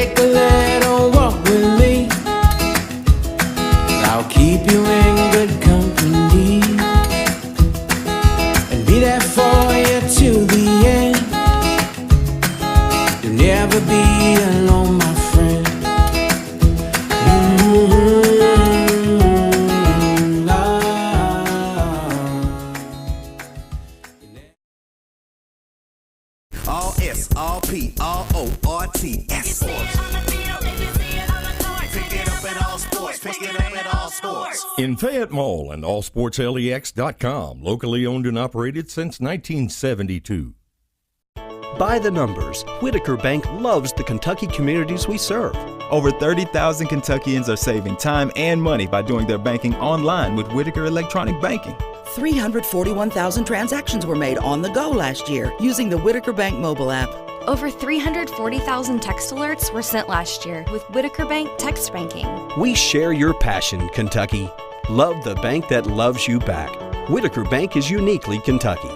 take a little walk with me. I'll keep you in good company and be there for you till the end. You'll never be alone, my friend. All S, all P, all O, R-T-S. Pick it up at all sports. Pick it up at all sports. In Fayette Mall and allsportslex.com, locally owned and operated since 1972. By the numbers, Whitaker Bank loves the Kentucky communities we serve. Over 30,000 Kentuckians are saving time and money by doing their banking online with Whitaker Electronic Banking. 341,000 transactions were made on the go last year using the Whitaker Bank mobile app. Over 340,000 text alerts were sent last year with Whitaker Bank text banking. We share your passion, Kentucky. Love the bank that loves you back. Whitaker Bank is uniquely Kentucky.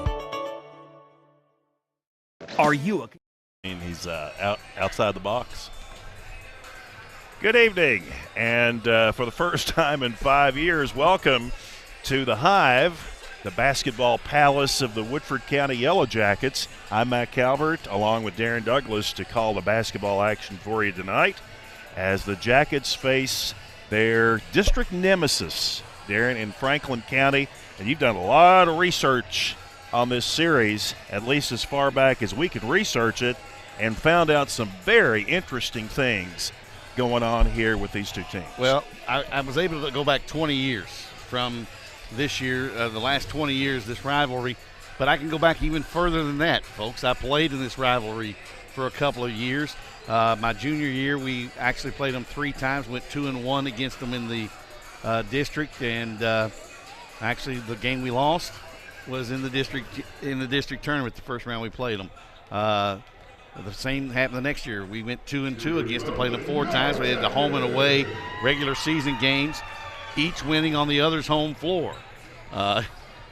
Are you a... He's outside the box. Good evening, and for the first time in 5 years, welcome to the Hive, the basketball palace of the Woodford County Yellow Jackets. I'm Matt Calvert, along with Darren Douglas, to call the basketball action for you tonight as the Jackets face their district nemesis, Darren, in Franklin County. And you've done a lot of research on this series, at least as far back as we could research it, and found out some very interesting things going on here with these two teams. Well, I was able to go back 20 years from this year, the last 20 years, this rivalry. But I can go back even further than that, folks. I played in this rivalry for a couple of years. My junior year, we actually played them 3 times, went 2-1 against them in the district. And actually, the game we lost was in the district tournament, the first round we played them. The same happened the next year. We went 2-2 against them, played them 4 times. We had the home and away regular season games, each winning on the other's home floor.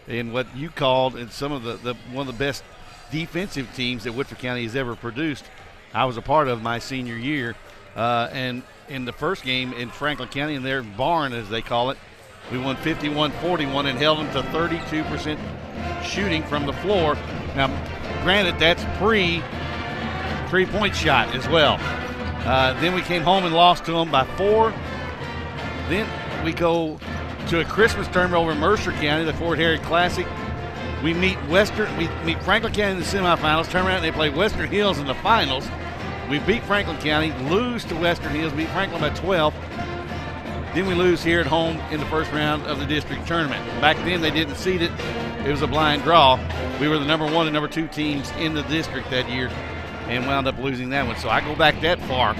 In what you called, and some of the one of the best defensive teams that Woodford County has ever produced, I was a part of my senior year. And in the first game in Franklin County, in their barn, as they call it, we won 51-41 and held them to 32% shooting from the floor. Now, granted, that's pre-3-point shot as well. Then we came home and lost to them by 4. Then we go to a Christmas tournament over in Mercer County, the Fort Harry Classic. We meet Franklin County in the semifinals, turn around and they play Western Hills in the finals. We beat Franklin County, lose to Western Hills, beat Franklin by 12. Then we lose here at home in the first round of the district tournament. Back then they didn't seed it. It was a blind draw. We were the number 1 and number 2 teams in the district that year and wound up losing that one. So I go back that far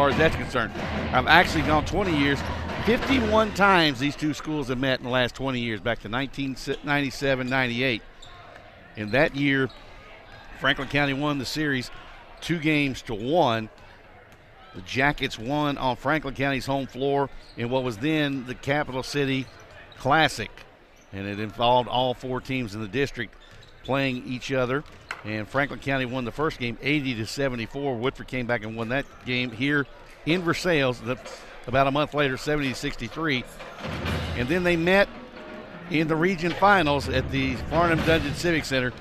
as that's concerned. I've actually gone 20 years. 51 times these two schools have met in the last 20 years, back to 1997-98. In that year, Franklin County won the series 2-1. The Jackets won on Franklin County's home floor in what was then the Capital City Classic. And it involved all 4 teams in the district playing each other. And Franklin County won the first game 80-74. Woodford came back and won that game here in Versailles about a month later, 70-63. And then they met in the region finals at the Farnham Dungeon Civic Center.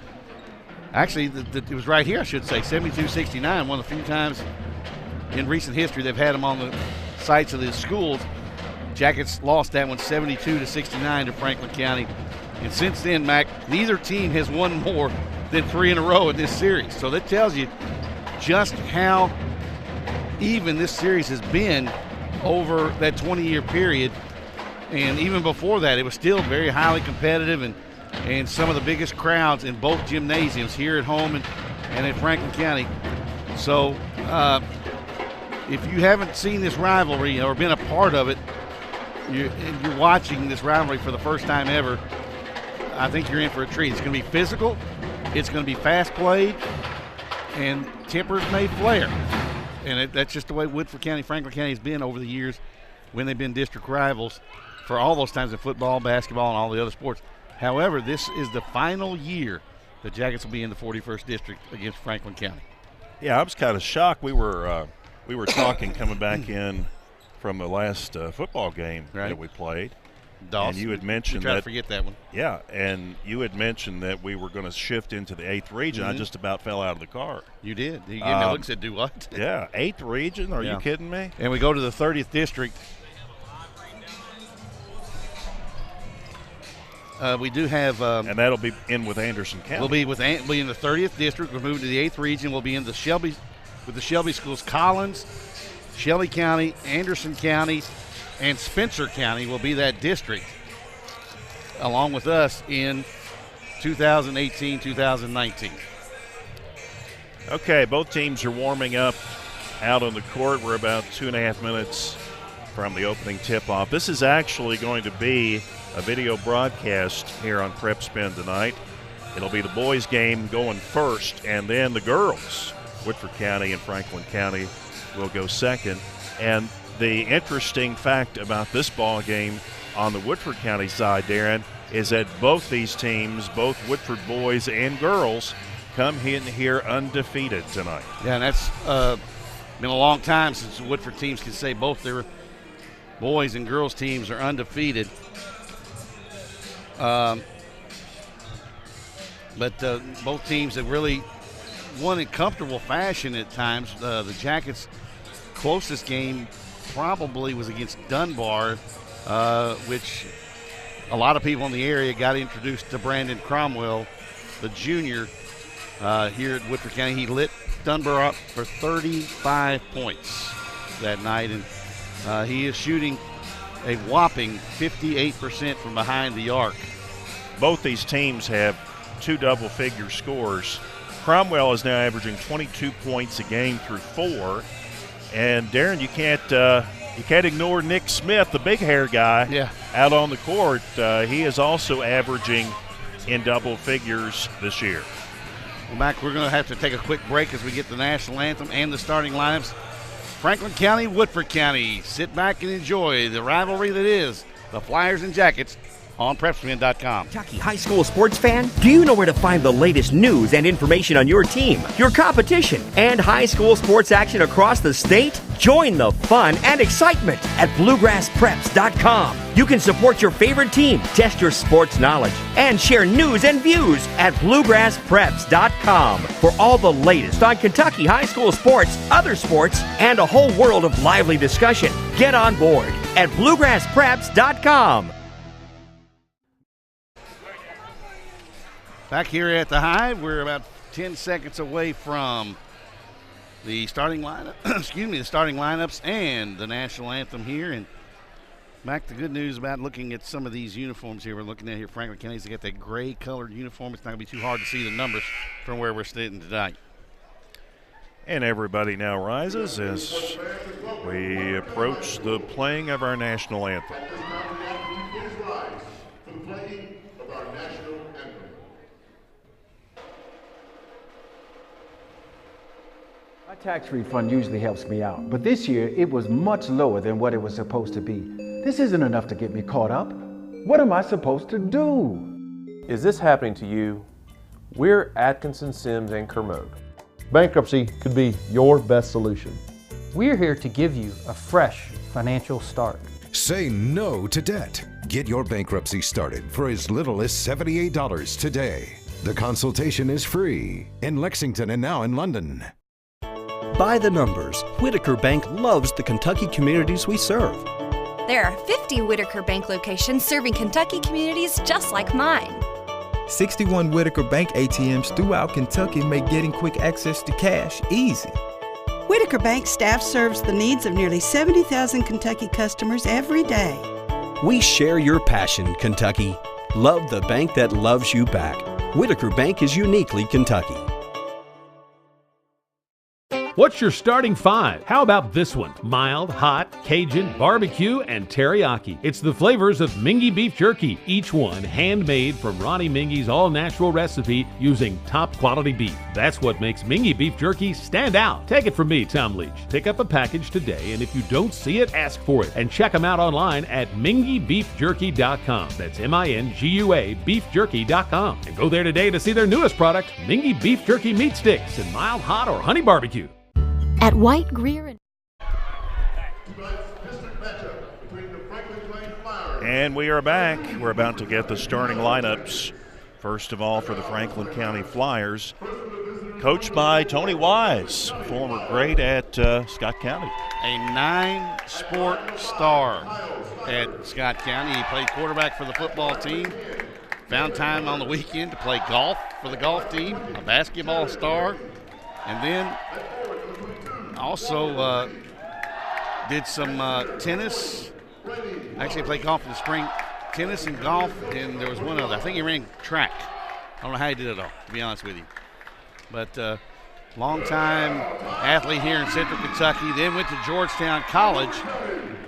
Actually, it was right here, I should say, 72-69, one of the few times in recent history they've had them on the sites of the schools. Jackets lost that one 72-69 to Franklin County. And since then, Mac, neither team has won more than 3 in a row in this series. So that tells you just how even this series has been over that 20-year period. And even before that, it was still very highly competitive and some of the biggest crowds in both gymnasiums here at home and in Franklin County. So if you haven't seen this rivalry or been a part of it, you're watching this rivalry for the first time ever, I think you're in for a treat. It's going to be physical, it's going to be fast played, and tempers may flare. And that's just the way Woodford County, Franklin County has been over the years when they've been district rivals for all those times in football, basketball, and all the other sports. However, this is the final year the Jackets will be in the 41st district against Franklin County. Yeah, I was kind of shocked. We were we were talking coming back in from the last football game right. that we played. Dawson. And you had mentioned we try that. To forget that one. Yeah, and you had mentioned that we were going to shift into the 8th region. Mm-hmm. I just about fell out of the car. You did. You gave me a look and said, do what? Yeah, 8th region? Are you kidding me? And we go to the 30th district. We do have. And that'll be in with Anderson County. We'll be in the 30th district. We're moving to the 8th region. We'll be in the Shelby schools. Collins, Shelby County, Anderson County, and Spencer County will be that district, along with us in 2018-2019. Okay, both teams are warming up out on the court. We're about 2.5 minutes from the opening tip-off. This is actually going to be a video broadcast here on PrepSpin tonight. It'll be the boys' game going first, and then the girls, Woodford County and Franklin County, will go second. And the interesting fact about this ball game on the Woodford County side, Darren, is that both these teams, both Woodford boys and girls, come in here undefeated tonight. Yeah, and that's been a long time since the Woodford teams can say both their boys and girls teams are undefeated. But both teams have really won in comfortable fashion at times. The Jackets' closest game probably was against Dunbar, which a lot of people in the area got introduced to Brandon Cromwell, the junior, here at Woodford County. He lit Dunbar up for 35 points that night, and he is shooting a whopping 58% from behind the arc. Both these teams have 2 double-figure scores. Cromwell is now averaging 22 points a game through 4. And Darren, you can't ignore Nick Smith, the big hair guy, out on the court. He is also averaging in double figures this year. Well, Mac, we're going to have to take a quick break as we get the national anthem and the starting lineups. Franklin County, Woodford County. Sit back and enjoy the rivalry that is the Flyers and Jackets on PrepSpin.com. Kentucky high school sports fan, do you know where to find the latest news and information on your team, your competition, and high school sports action across the state? Join the fun and excitement at BluegrassPreps.com. You can support your favorite team, test your sports knowledge, and share news and views at BluegrassPreps.com for all the latest on Kentucky high school sports, other sports, and a whole world of lively discussion. Get on board at BluegrassPreps.com. Back here at the Hive, we're about 10 seconds away from the starting lineup. The starting lineups and the national anthem here. And Mac, the good news about looking at some of these uniforms here, we're looking at here, Franklin County's got that gray-colored uniform. It's not going to be too hard to see the numbers from where we're sitting tonight. And everybody now rises as we approach the playing of our national anthem. My tax refund usually helps me out, but this year it was much lower than what it was supposed to be. This isn't enough to get me caught up. What am I supposed to do? Is this happening to you? We're Atkinson, Sims, and Kermode. Bankruptcy could be your best solution. We're here to give you a fresh financial start. Say no to debt. Get your bankruptcy started for as little as $78 today. The consultation is free in Lexington and now in London. By the numbers, Whitaker Bank loves the Kentucky communities we serve. There are 50 Whitaker Bank locations serving Kentucky communities just like mine. 61 Whitaker Bank ATMs throughout Kentucky make getting quick access to cash easy. Whitaker Bank staff serves the needs of nearly 70,000 Kentucky customers every day. We share your passion, Kentucky. Love the bank that loves you back. Whitaker Bank is uniquely Kentucky. What's your starting 5? How about this one? Mild, hot, Cajun, barbecue, and teriyaki. It's the flavors of Mingy Beef Jerky, each one handmade from Ronnie Mingy's all-natural recipe using top-quality beef. That's what makes Mingy Beef Jerky stand out. Take it from me, Tom Leach. Pick up a package today, and if you don't see it, ask for it. And check them out online at MingyBeefJerky.com. That's MINGUA beefjerky.com. And go there today to see their newest product, Mingy Beef Jerky Meat Sticks in mild, hot, or honey barbecue. At White, Greer, and And we are back. We're about to get the starting lineups. First of all, for the Franklin County Flyers, coached by Tony Wise, former great at Scott County. A 9-sport star at Scott County. He played quarterback for the football team. Found time on the weekend to play golf for the golf team, a basketball star, and then also did some tennis. Actually played golf in the spring, tennis and golf, and there was one other. I think he ran track. I don't know how he did it all, to be honest with you. But long-time athlete here in Central Kentucky, then went to Georgetown College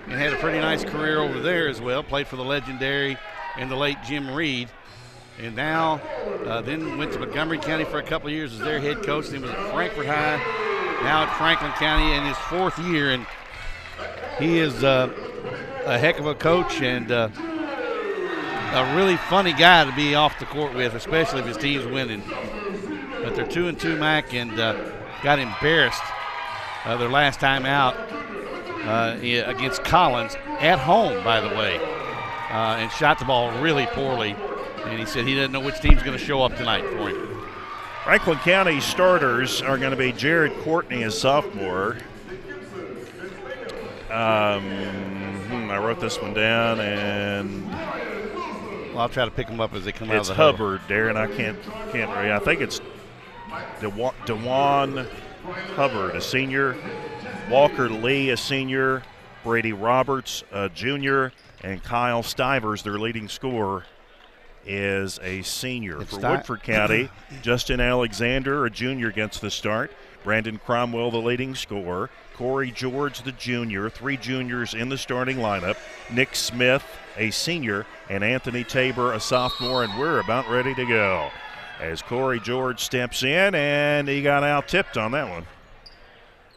and had a pretty nice career over there as well. Played for the legendary and the late Jim Reed. And now then went to Montgomery County for a couple of years as their head coach. Then was at Frankfort High, now at Franklin County in his 4th year. And he is a heck of a coach and a really funny guy to be off the court with, especially if his team's winning. But they're 2-2 MAC and got embarrassed their last time out against Collins at home, by the way, and shot the ball really poorly. And he said he doesn't know which team's going to show up tonight for him. Franklin County starters are going to be Jared Courtney, a sophomore. I wrote this one down, and well, I'll try to pick them up as they come out of the Hubbard, Darren. I can't read. I think it's DeJuan Hubbard, a senior. Walker Lee, a senior. Brady Roberts, a junior. And Kyle Stivers, their leading scorer, is a senior. For Woodford County, Justin Alexander, a junior, gets the start. Brandon Cromwell, the leading scorer. Corey George, the junior. 3 juniors in the starting lineup. Nick Smith, a senior, and Anthony Tabor, a sophomore, and we're about ready to go. As Corey George steps in, and he got out-tipped on that one.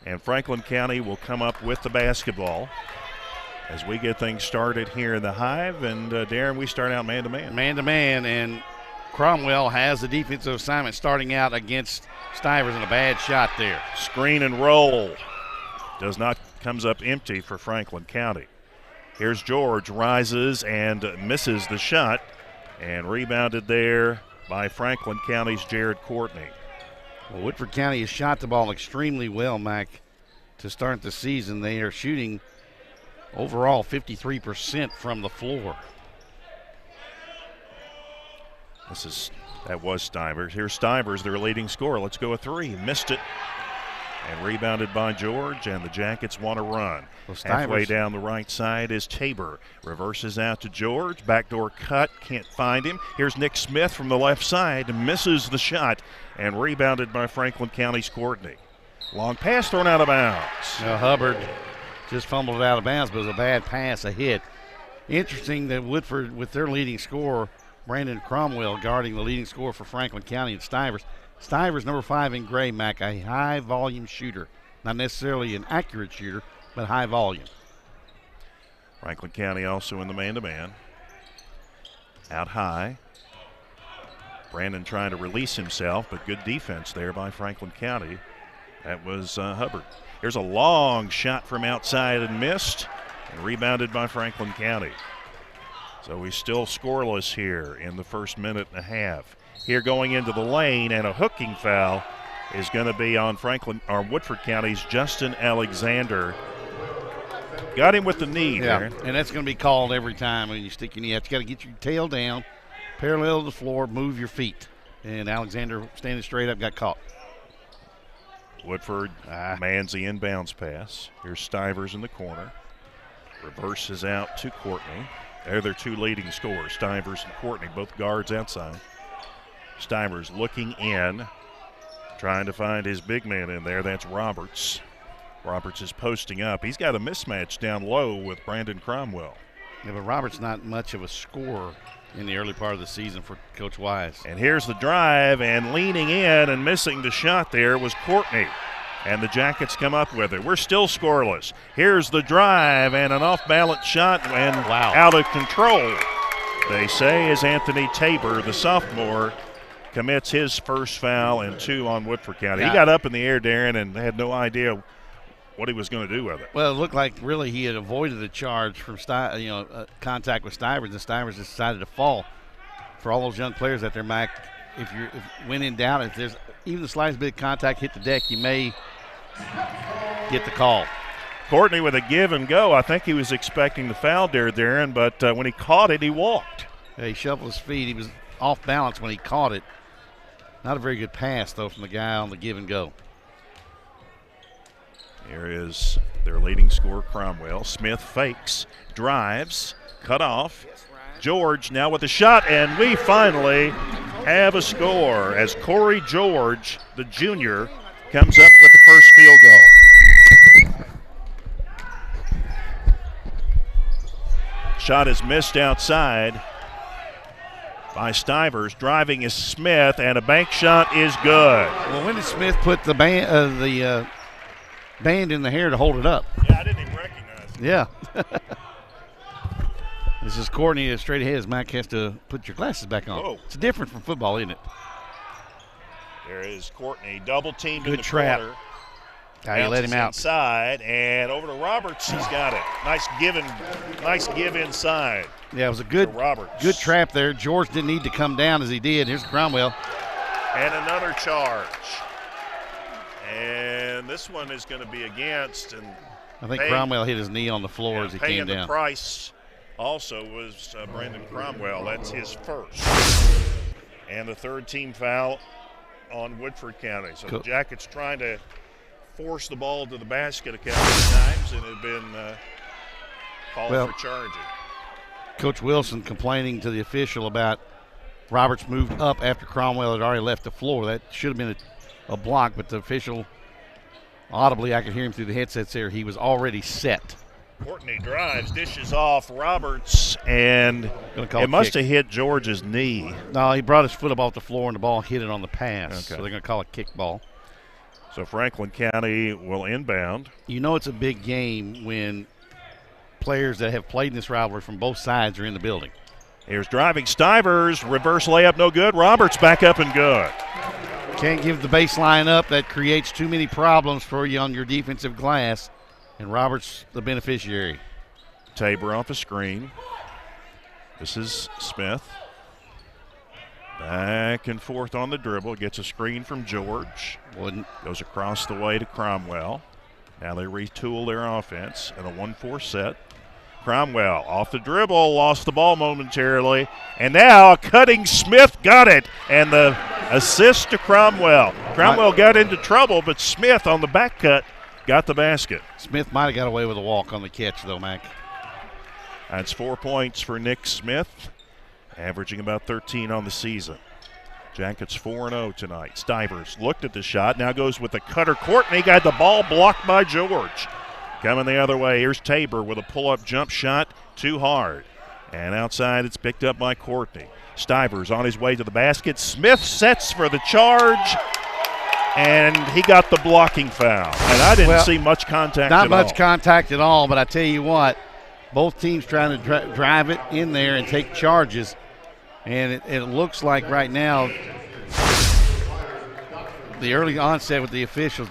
And Franklin County will come up with the basketball as we get things started here in the Hive. And Darren, we start out man-to-man. Man-to-man, and Cromwell has the defensive assignment starting out against Stivers, and a bad shot there. Screen and roll. Comes up empty for Franklin County. Here's George, rises and misses the shot, and rebounded there by Franklin County's Jared Courtney. Well, Woodford County has shot the ball extremely well, Mac, to start the season. They are shooting overall 53% from the floor. That was Stivers. Here's Stivers, their leading scorer. Let's go a 3. Missed it. And rebounded by George, and the Jackets want to run. Well, halfway down the right side is Tabor. Reverses out to George. Backdoor cut. Can't find him. Here's Nick Smith from the left side. Misses the shot. And rebounded by Franklin County's Courtney. Long pass thrown out of bounds. Now Hubbard just fumbled it out of bounds, but it was a bad pass, a hit. Interesting that Woodford, with their leading scorer, Brandon Cromwell, guarding the leading scorer for Franklin County, and Stivers. Stivers, number 5 in gray, Mac, a high-volume shooter. Not necessarily an accurate shooter, but high volume. Franklin County also in the man-to-man. Out high. Brandon trying to release himself, but good defense there by Franklin County. That was Hubbard. Here's a long shot from outside and missed, and rebounded by Franklin County. So he's still scoreless here in the first minute and a half. Here going into the lane, and a hooking foul is going to be on Woodford County's Justin Alexander. Got him with the knee there. And that's going to be called every time when you stick your knee out. You got to get your tail down, parallel to the floor, move your feet. And Alexander, standing straight up, got caught. Woodford mans the inbounds pass. Here's Stivers in the corner. Reverses out to Courtney. They're their 2 leading scorers, Stivers and Courtney, both guards outside. Stivers looking in, trying to find his big man in there. That's Roberts. Roberts is posting up. He's got a mismatch down low with Brandon Cromwell. Yeah, but Roberts not much of a scorer in the early part of the season for Coach Wise. And here's the drive, and leaning in and missing the shot there was Courtney. And the Jackets come up with it. We're still scoreless. Here's the drive, and an off-balance shot, and out of control, they say, as Anthony Tabor, the sophomore, commits his first foul and 2 on Woodford County. He got up in the air, Darren, and had no idea what he was going to do with it. Well, it looked like really he had avoided the charge from contact with Stivers, and Stivers decided to fall. For all those young players out there, Mac, if when in doubt, if there's even the slightest bit of contact hit the deck, you may get the call. Courtney with a give and go. I think he was expecting the foul there, Darren, but when he caught it, he walked. Yeah, he shuffled his feet. He was off balance when he caught it. Not a very good pass, though, from the guy on the give and go. Here is their leading scorer, Cromwell. Smith fakes, drives, cut off. George now with the shot, and we finally have a score as Corey George, the junior, comes up with the first field goal. Shot is missed outside by Stivers. Driving is Smith, and a bank shot is good. Well, when did Smith put the band in the hair to hold it up? Yeah, I didn't even recognize it. Yeah. This is Courtney straight ahead as Mac has to put your glasses back on. Whoa. It's different from football, isn't it? There is Courtney, double teamed in Good the trap. corner. He let him out. Inside, and over to Roberts. He's got it. Nice give inside. Yeah, it was a good trap there. George didn't need to come down as he did. Here's Cromwell. And another charge. And this one is going to be against. And I think Cromwell hit his knee on the floor as he came down. The price also was Brandon Cromwell. That's his first. And the third team foul on Woodford County. So the Jackets trying to force the ball to the basket a couple of times and have been called for charging. Coach Wilson complaining to the official about Roberts moved up after Cromwell had already left the floor. That should have been a block, but the official, audibly, I could hear him through the headsets there, he was already set. Courtney drives, dishes off Roberts, and it must have hit George's knee. No, he brought his foot up off the floor and the ball hit it on the pass. So they're going to call it kickball. So Franklin County will inbound. You know it's a big game when players that have played in this rivalry from both sides are in the building. Here's driving Stivers, reverse layup, no good. Roberts back up and good. Can't give the baseline up. That creates too many problems for you on your defensive glass, and Roberts the beneficiary. Tabor off a screen. This is Smith. Back and forth on the dribble. Gets a screen from George. Goes across the way to Cromwell. Now they retool their offense in a 1-4 set. Cromwell off the dribble, lost the ball momentarily. And now a cutting Smith got it. And the assist to Cromwell. Cromwell got into trouble, but Smith on the back cut got the basket. Smith might have got away with a walk on the catch, though, Mac. That's 4 points for Nick Smith, averaging about 13 on the season. Jackets 4-0 tonight. Stivers looked at the shot, now goes with the cutter. Courtney got the ball blocked by George. Coming the other way, here's Tabor with a pull-up jump shot, too hard. And outside, it's picked up by Courtney. Stivers on his way to the basket. Smith sets for the charge, and he got the blocking foul. And I didn't see much contact at all. Not much contact at all, but I tell you what, both teams trying to drive it in there and take charges. And it looks like right now, the early onset with the officials,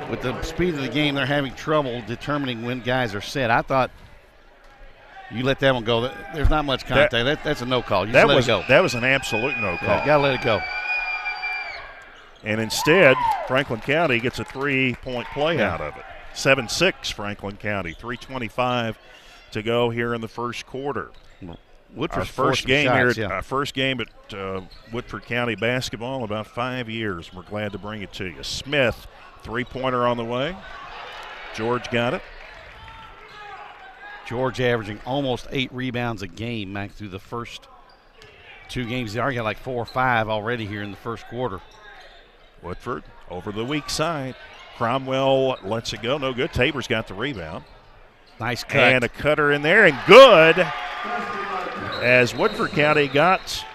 with the speed of the game, they're having trouble determining when guys are set. I thought you let that one go. There's not much contact. That's a no call. You just let it go. That was an absolute no call. Yeah, got to let it go. And instead, Franklin County gets a 3-point play out of it. 7-6 Franklin County, 3:25 to go here in the first quarter. Woodford's first game at Woodford County basketball in about 5 years. We're glad to bring it to you. Smith, 3-pointer on the way. George got it. George averaging almost 8 rebounds a game, Mac, through the first 2 games. He already got like 4 or 5 already here in the first quarter. Woodford over the weak side. Cromwell lets it go. No good. Tabor's got the rebound. Nice cut. And a cutter in there, and good. As Woodford County got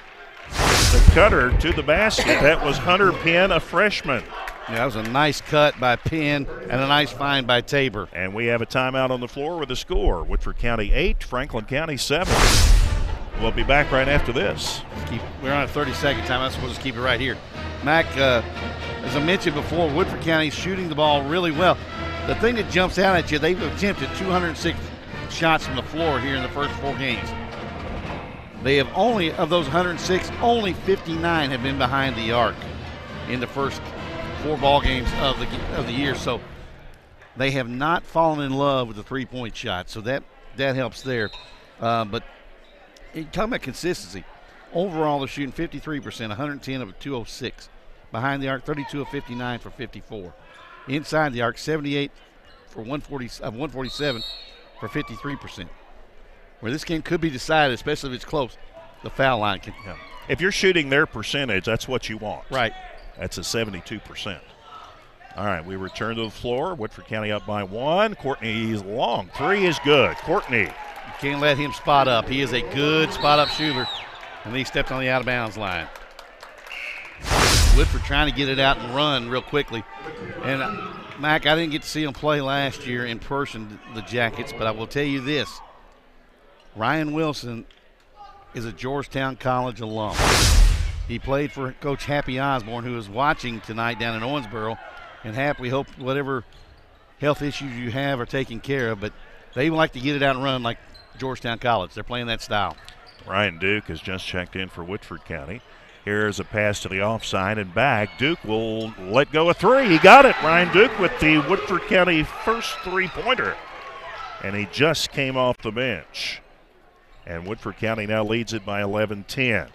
the cutter to the basket. That was Hunter Penn, a freshman. Yeah, that was a nice cut by Penn and a nice find by Tabor. And we have a timeout on the floor with a score. Woodford County 8, Franklin County 7. We'll be back right after this. We're on a 30-second timeout, so we'll just keep it right here. Mac, as I mentioned before, Woodford County's shooting the ball really well. The thing that jumps out at you, they've attempted 206 shots from the floor here in the first 4 games. They have only, of those 106, only 59 have been behind the arc in the first 4 ball games of the year. So they have not fallen in love with the three-point shot. So that helps there. But talking about consistency, overall they're shooting 53%, 110 of 206. Behind the arc, 32 of 59 for 54. Inside the arc, 78 for 147 for 53%. Where this game could be decided, especially if it's close, the foul line can. Yeah. If you're shooting their percentage, that's what you want. Right. That's a 72%. All right, we return to the floor. Woodford County up by 1. Courtney's long 3 is good. Courtney. You can't let him spot up. He is a good spot-up shooter, and he stepped on the out-of-bounds line. Woodford trying to get it out and run real quickly. And, Mac, I didn't get to see him play last year in person, the Jackets, but I will tell you this. Ryan Wilson is a Georgetown College alum. He played for Coach Happy Osborne, who is watching tonight down in Owensboro. And Happy, we hope whatever health issues you have are taken care of, but they like to get it out and run like Georgetown College. They're playing that style. Ryan Duke has just checked in for Woodford County. Here's a pass to the offside and back. Duke will let go a 3. He got it. Ryan Duke with the Woodford County first 3-pointer. And he just came off the bench. And Woodford County now leads it by 11-10.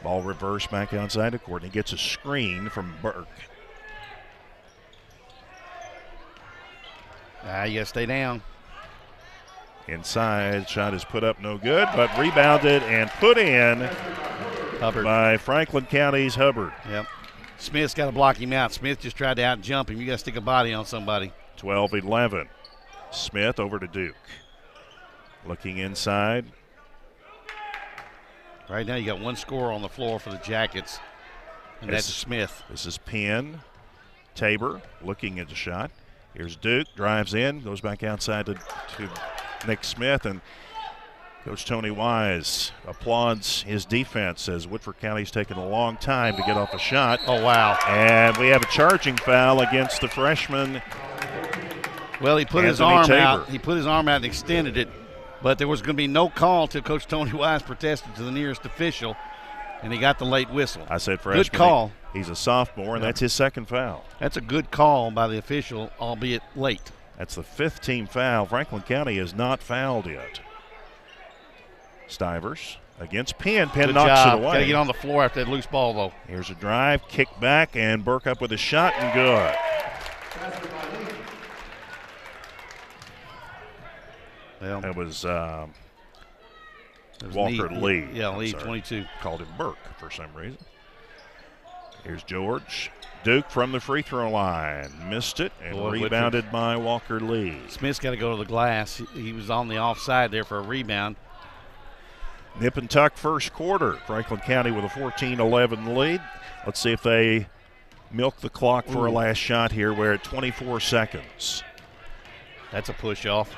Ball reversed back outside to Courtney. Gets a screen from Burke. You got to stay down. Inside, shot is put up, no good, but rebounded and put in Hubbard by Franklin County's Hubbard. Yep. Smith's got to block him out. Smith just tried to out-jump him. You got to stick a body on somebody. 12-11. Smith over to Duke. Looking inside. Right now you got one scorer on the floor for the Jackets, and that's Smith. This is Penn. Tabor looking at the shot. Here's Duke, drives in, goes back outside to Nick Smith, and Coach Tony Wise applauds his defense as Woodford County's taken a long time to get off a shot. Oh, wow. And we have a charging foul against the freshman. Well, he put his arm out. He put his arm out and extended it, but there was going to be no call until Coach Tony Wise protested to the nearest official, and he got the late whistle. I said freshman. Good call. He's a sophomore, and that's his second foul. That's a good call by the official, albeit late. That's the 5th team foul. Franklin County has not fouled yet. Stivers against Penn. Penn Good knocks job. it away. Got to get on the floor after that loose ball, though. Here's a drive, kick back, and Burke up with a shot, and good. Well, that was Walker Lee. Yeah, Lee, 22. Called him Burke for some reason. Here's George. Duke from the free throw line. Missed it and rebounded by Walker Lee. Smith's got to go to the glass. He was on the offside there for a rebound. Nip and tuck first quarter. Franklin County with a 14-11 lead. Let's see if they milk the clock for a last shot here. We're at 24 seconds. That's a push off.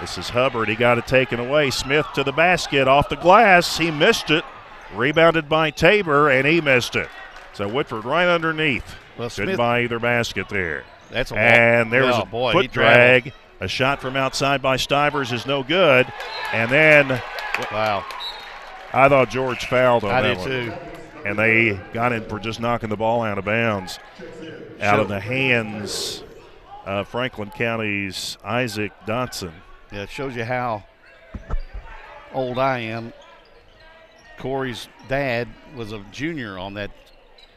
This is Hubbard. He got it taken away. Smith to the basket off the glass. He missed it. Rebounded by Tabor, and he missed it. So Woodford right underneath. Well, Couldn't buy either basket there. That's a walk. And there was a foot drag. A shot from outside by Stivers is no good. And then, wow, I thought George fouled on that one. I did too. And they got in for just knocking the ball out of bounds. Out of the hands of Franklin County's Isaac Dotson. Yeah, it shows you how old I am. Corey's dad was a junior on that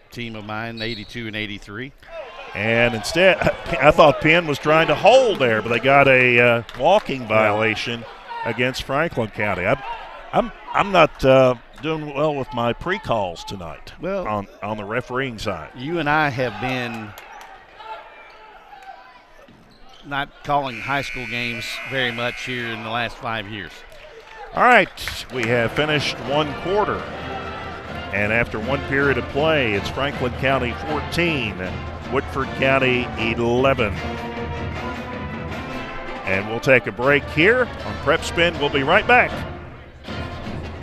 team of mine, 82 and 83. And instead, I thought Penn was trying to hold there, but they got a walking violation against Franklin County. I'm not doing well with my pre-calls tonight. Well, on the refereeing side, you and I have been not calling high school games very much here in the last 5 years. All right, we have finished one quarter. And after one period of play, it's Franklin County 14, Woodford County 11. And we'll take a break here on PrepSpin. We'll be right back.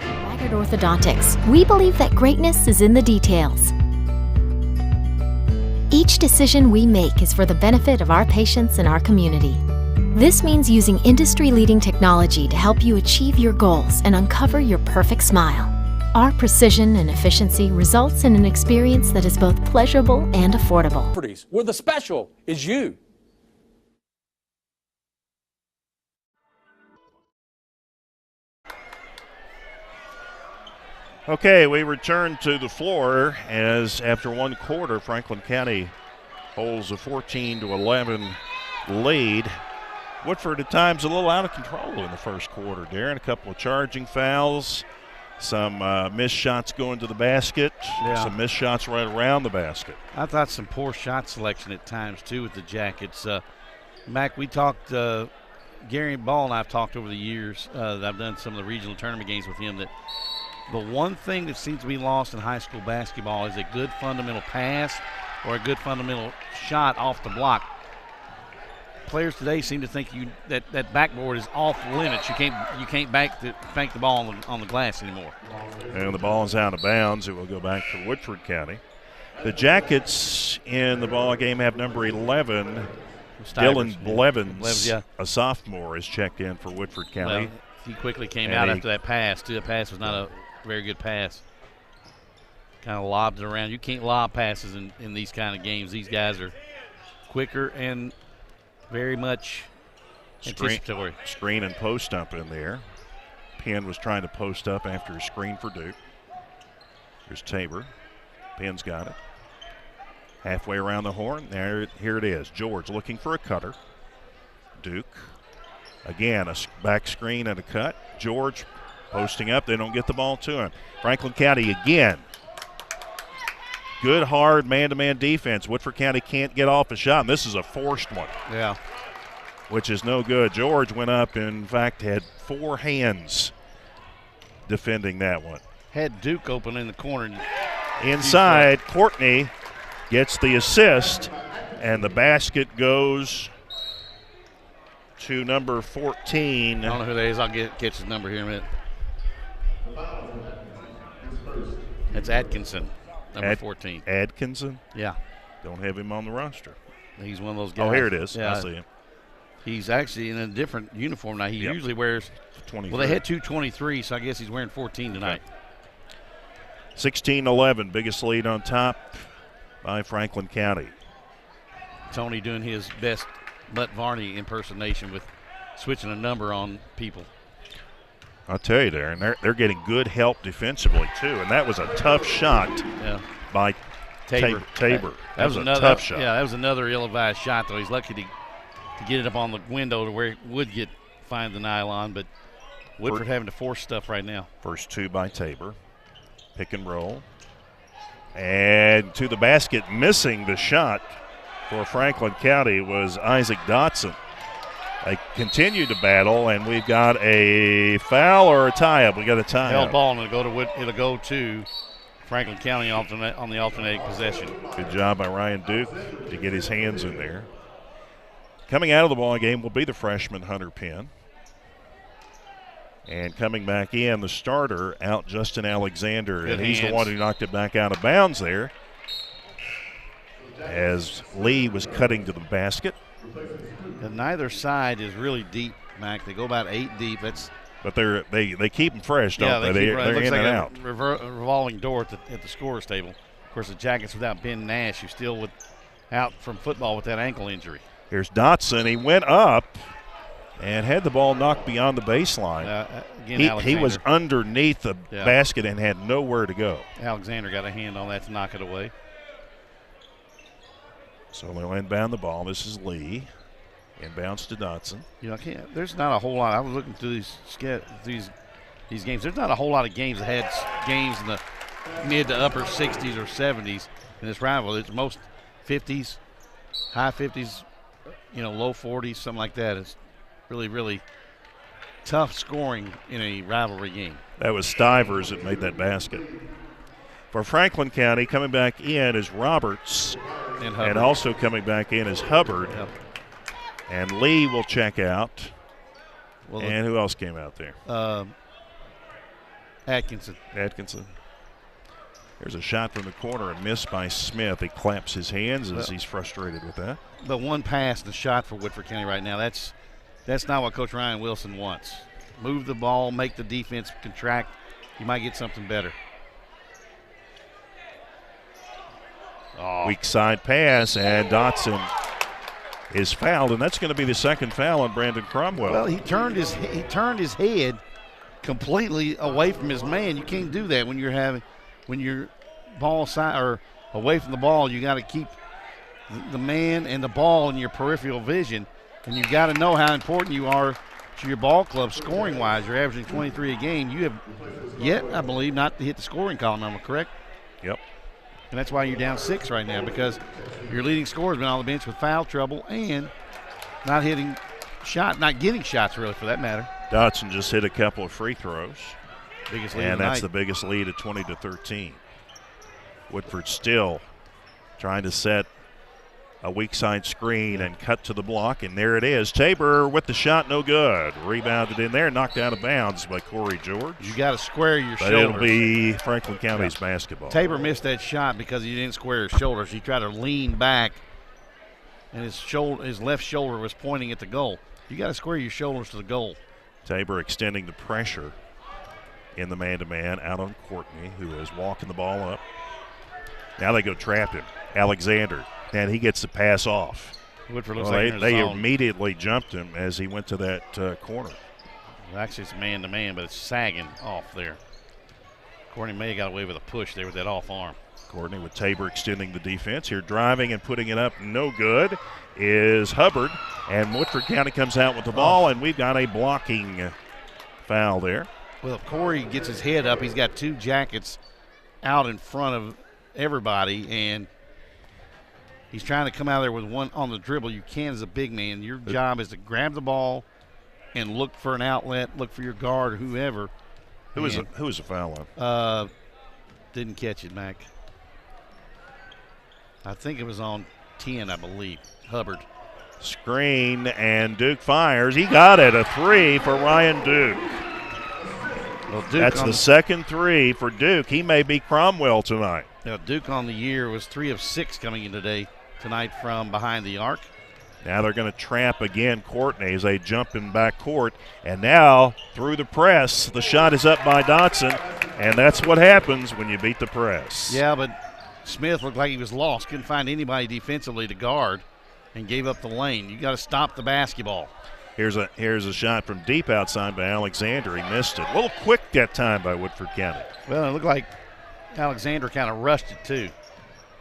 Maggard Orthodontics. We believe that greatness is in the details. Each decision we make is for the benefit of our patients and our community. This means using industry-leading technology to help you achieve your goals and uncover your perfect smile. Our precision and efficiency results in an experience that is both pleasurable and affordable. Where the special is you. Okay, we return to the floor as after one quarter, Franklin County holds a 14-11 lead. Woodford at times a little out of control in the first quarter, Darren. A couple of charging fouls, some missed shots going to the basket, some missed shots right around the basket. I thought some poor shot selection at times, too, with the Jackets. Mac, we talked, Gary Ball and I have talked over the years that I've done some of the regional tournament games with him, that the one thing that seems to be lost in high school basketball is a good fundamental pass or a good fundamental shot off the block. Players today seem to think that backboard is off limits. You can't bank the ball on the glass anymore. And the ball is out of bounds. It will go back to Woodford County. The Jackets in the ball game have number 11. Dylan Blevins, a sophomore, is checked in for Woodford County. Well, he quickly came out after that pass, too. That pass was not a very good pass. Kind of lobbed it around. You can't lob passes in these kind of games. These guys are quicker and very much anticipatory. Screen and post up in there. Penn was trying to post up after a screen for Duke. Here's Tabor. Penn's got it. Halfway around the horn. Here it is. George looking for a cutter. Duke. Again, a back screen and a cut. George posting up. They don't get the ball to him. Franklin County again. Good, hard man-to-man defense. Woodford County can't get off a shot, and this is a forced one. Yeah. Which is no good. George went up, and in fact, had 4 hands defending that one. Had Duke open in the corner. Inside, Courtney gets the assist, and the basket goes to number 14. I don't know who that is. I'll catch his number here in a minute. That's Atkinson, number 14. Atkinson? Yeah. Don't have him on the roster. He's one of those guys. Oh, here it is. Yeah. I see him. He's actually in a different uniform now. He usually wears 23. Well, they had 223, so I guess he's wearing 14 tonight. 16-11, biggest lead on top by Franklin County. Tony doing his best Mutt Varney impersonation with switching a number on people. I'll tell you, Darren, they're getting good help defensively, too, and that was a tough shot by Tabor. That was a tough shot. Yeah, that was another ill-advised shot, though. He's lucky to get it up on the window to where it would find the nylon, but Woodford having to force stuff right now. First 2 by Tabor. Pick and roll. And to the basket, missing the shot for Franklin County was Isaac Dotson. They continue to battle, and we've got a foul or a tie-up. We got a tie-up. Held ball, and it'll go to Franklin County on the alternating possession. Good job by Ryan Duke to get his hands in there. Coming out of the ball game will be the freshman Hunter Penn. And coming back in, the starter, out Justin Alexander. Good and he's hands. the one who knocked it back out of bounds there as Lee was cutting to the basket. And neither side is really deep, Mac. They go about 8 deep. But they keep them fresh, don't they? They're in and out. A revolving door at the scorer's table. Of course, the Jackets without Ben Nash, who's still out from football with that ankle injury. Here's Dotson. He went up and had the ball knocked beyond the baseline. He was underneath the basket and had nowhere to go. Alexander got a hand on that to knock it away. So they'll inbound the ball. This is Lee. Inbounds to Dotson. There's not a whole lot. I was looking through these games. There's not a whole lot of games that had games in the mid to upper 60s or 70s in this rival. It's most 50s, high 50s, low 40s, something like that. It's really, really tough scoring in a rivalry game. That was Stivers that made that basket. For Franklin County, coming back in is Roberts, and also coming back in is Hubbard. Yep. And Lee will check out. And who else came out there? Atkinson. There's a shot from the corner and missed by Smith. He claps his hands as he's frustrated with that. The one pass, the shot for Woodford County right now, that's not what Coach Ryan Wilson wants. Move the ball, make the defense contract. You might get something better. Weak side pass, and Dotson is fouled, and that's going to be the second foul on Brandon Cromwell. Well, he turned his head completely away from his man. You can't do that when you're ball side or away from the ball. You got to keep the man and the ball in your peripheral vision, and you got to know how important you are to your ball club scoring wise. You're averaging 23 a game. You have yet, I believe, not to hit the scoring column. Am I correct? Yep. And that's why you're down 6 right now, because your leading scorer has been on the bench with foul trouble and not getting shots really for that matter. Dotson just hit a couple of free throws. Biggest lead and that's tonight. the biggest lead at 20-13. Woodford still trying to set a weak side screen and cut to the block, and there it is. Tabor with the shot, no good. Rebounded in there, knocked out of bounds by Corey George. You got to square your but shoulders. It'll be Franklin County's basketball. Tabor missed that shot because he didn't square his shoulders. He tried to lean back, and his left shoulder was pointing at the goal. You got to square your shoulders to the goal. Tabor extending the pressure in the man-to-man out on Courtney, who is walking the ball up. Now they go trap him. Alexander. And he gets the pass off. Woodford looks well, like they immediately jumped him as he went to that corner. Well, actually, it's man-to-man, but it's sagging off there. Courtney may have got away with a push there with that off arm. Courtney with Tabor extending the defense. Here driving and putting it up, no good, is Hubbard. And Woodford County comes out with the ball, and we've got a blocking foul there. Well, if Corey gets his head up, he's got 2 jackets out in front of everybody, and he's trying to come out of there with one on the dribble. You can as a big man. Your job is to grab the ball and look for an outlet, look for your guard or whoever. Who was the foul on? Didn't catch it, Mac. I think it was on 10, I believe. Hubbard. Screen, and Duke fires. He got it, a 3 for Ryan Duke. Well, Duke that's the second 3 for Duke. He may be Cromwell tonight. Now, Duke on the year was 3 of 6 coming in tonight from behind the arc. Now they're going to trap again Courtney as they jump in backcourt. And now through the press, the shot is up by Dotson. And that's what happens when you beat the press. Yeah, but Smith looked like he was lost. Couldn't find anybody defensively to guard and gave up the lane. You got to stop the basketball. Here's a shot from deep outside by Alexander. He missed it. A little quick that time by Woodford County. Well, it looked like Alexander kind of rushed it too.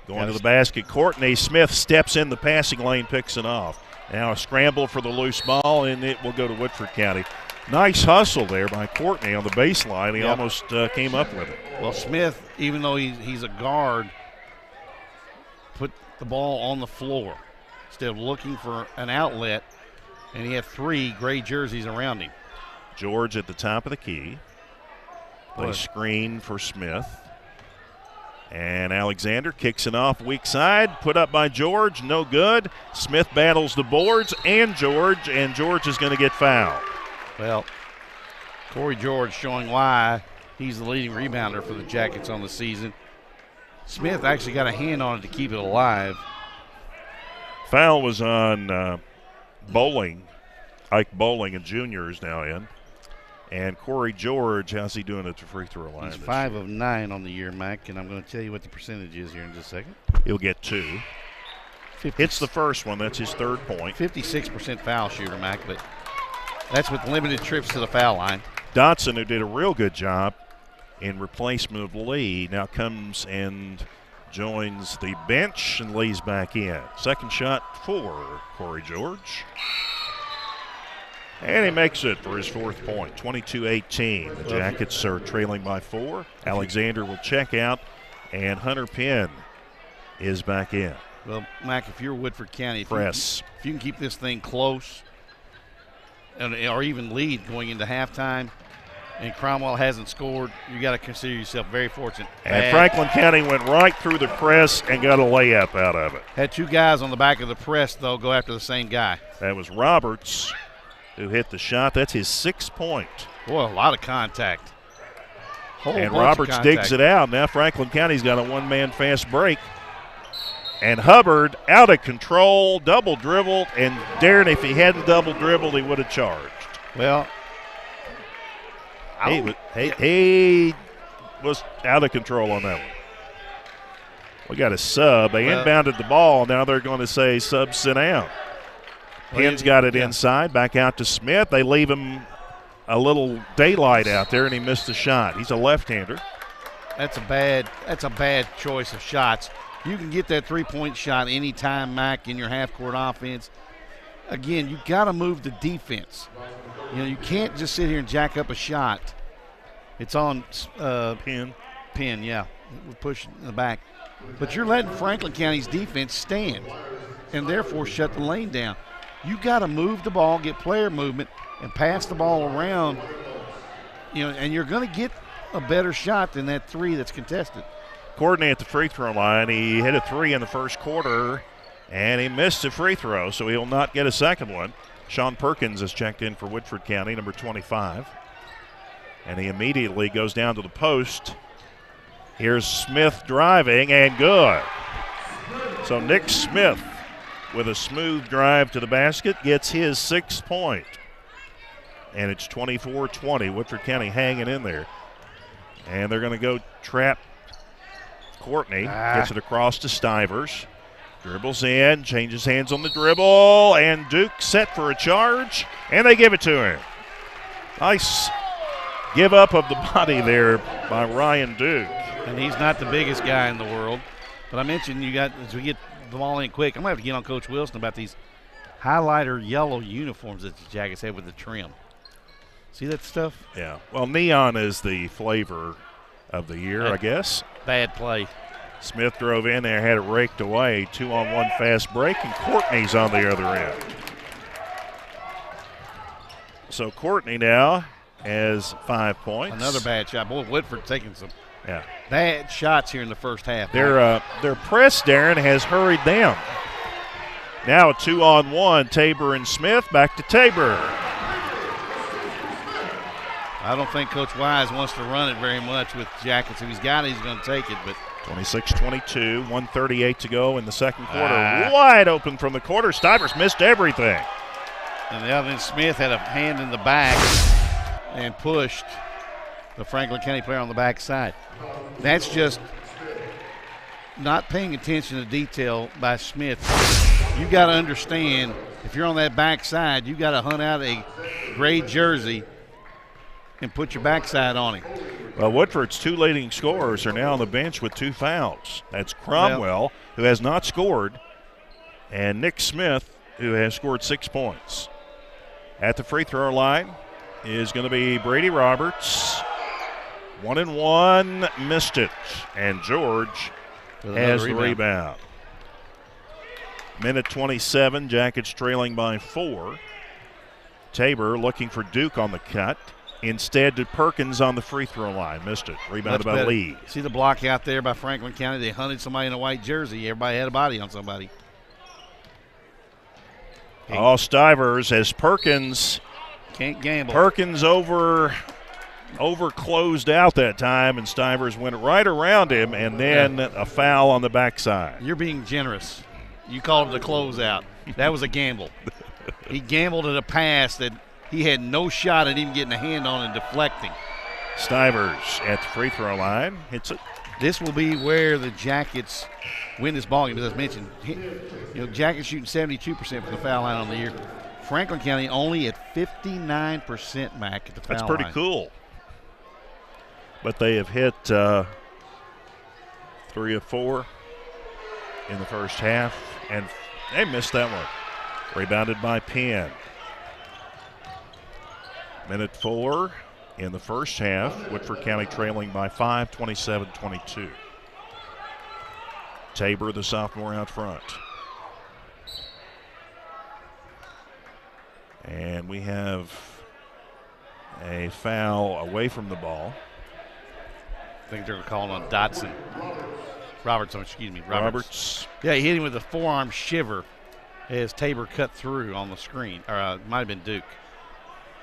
Going to the basket, Courtney Smith steps in the passing lane, picks it off. Now a scramble for the loose ball, and it will go to Woodford County. Nice hustle there by Courtney on the baseline. He almost came up with it. Well, Smith, even though he's a guard, put the ball on the floor instead of looking for an outlet, and he had 3 gray jerseys around him. George at the top of the key. They screen for Smith. And Alexander kicks it off weak side, put up by George, no good. Smith battles the boards and George is going to get fouled. Well, Corey George showing why he's the leading rebounder for the Jackets on the season. Smith actually got a hand on it to keep it alive. Foul was on Bowling. Ike Bowling, a junior, is now in. And Corey George, how's he doing at the free throw line? He's 5 of 9 on the year, Mac, and I'm going to tell you what the percentage is here in just a second. He'll get 2. Hits the first one. That's his 3rd point. 56% foul shooter, Mac, but that's with limited trips to the foul line. Dotson, who did a real good job in replacement of Lee, now comes and joins the bench, and Lee's back in. Second shot for Corey George. And he makes it for his 4th point, 22-18. The Jackets are trailing by 4. Alexander will check out, and Hunter Penn is back in. Well, Mac, if you're Woodford County, if you can keep this thing close or even lead going into halftime, and Cromwell hasn't scored, you got to consider yourself very fortunate. And Franklin County went right through the press and got a layup out of it. Had 2 guys on the back of the press, though, go after the same guy. That was Roberts, who hit the shot. That's his 6th point. Boy, a lot of contact. And Roberts digs it out. Now Franklin County's got a one-man fast break. And Hubbard out of control, double dribbled. And Darren, if he hadn't double dribbled, he would have charged. Well, he was out of control on that one. We got a sub. They inbounded the ball. Now they're going to say sub sit down. Penn's got it inside. Back out to Smith. They leave him a little daylight out there, and he missed the shot. He's a left-hander. That's a bad choice of shots. You can get that three-point shot anytime, Mac, in your half-court offense. Again, you got to move the defense. You know, you can't just sit here and jack up a shot. It's on Penn, yeah. We're pushing in the back. But you're letting Franklin County's defense stand and therefore shut the lane down. You got to move the ball, get player movement, and pass the ball around, you know, and you're going to get a better shot than that three that's contested. Courtney at the free throw line. He hit a three in the first quarter, and he missed a free throw, so he'll not get a second one. Sean Perkins is checked in for Woodford County, number 25. And he immediately goes down to the post. Here's Smith driving, and good. So Nick Smith with a smooth drive to the basket gets his 6th point. And it's 24-20. Woodford County hanging in there. And they're going to go trap Courtney. Gets it across to Stivers. Dribbles in, changes hands on the dribble, and Duke set for a charge, and they give it to him. Nice give up of the body there by Ryan Duke. And he's not the biggest guy in the world. But I mentioned as we get the ball in quick, I'm going to have to get on Coach Wilson about these highlighter yellow uniforms that the Jackets have with the trim. See that stuff? Yeah. Well, neon is the flavor of the year, I guess. Bad play. Smith drove in there, had it raked away. 2-on-1 fast break, and Courtney's on the other end. So Courtney now has 5 points. Another bad shot. Boy, Woodford taking some bad shots here in the first half. Their press, Darren, has hurried them. Now a 2-on-1, Tabor and Smith. Back to Tabor. I don't think Coach Wise wants to run it very much with Jackets. If he's got it, he's going to take it. But 26-22, 1:38 to go in the second quarter. Wide open from the quarter. Stivers missed everything. And then Smith had a hand in the back and pushed the Franklin County player on the backside. That's just not paying attention to detail by Smith. You got to understand, if you're on that backside, you got to hunt out a gray jersey and put your backside on him. Well, Woodford's 2 leading scorers are now on the bench with 2 fouls. That's Cromwell, who has not scored, and Nick Smith, who has scored 6 points. At the free throw line is going to be Brady Roberts. 1-and-1, missed it. And George has the rebound. Minute 27, Jackets trailing by 4. Tabor looking for Duke on the cut. Instead to Perkins on the free throw line. Missed it. Rebounded by Lee. See the block out there by Franklin County? They hunted somebody in a white jersey. Everybody had a body on somebody. All Stivers as Perkins. Can't gamble. Perkins over closed out that time, and Stivers went right around him, and then a foul on the backside. You're being generous. You called it a closeout. That was a gamble. He gambled at a pass that he had no shot at even getting a hand on and deflecting. Stivers at the free throw line. Hits it. This will be where the Jackets win this ball game. As I mentioned, Jackets shooting 72% from the foul line on the year. Franklin County only at 59%, Mac, at the foul line. That's pretty cool. But they have hit 3 of 4 in the first half, and they missed that one. Rebounded by Penn. Minute 4 in the first half. Woodford County trailing by 5, 27-22. Tabor, the sophomore, out front. And we have a foul away from the ball. I think they're calling on Dotson. Roberts. Roberts. Yeah, he hit him with a forearm shiver as Tabor cut through on the screen. Or it might have been Duke.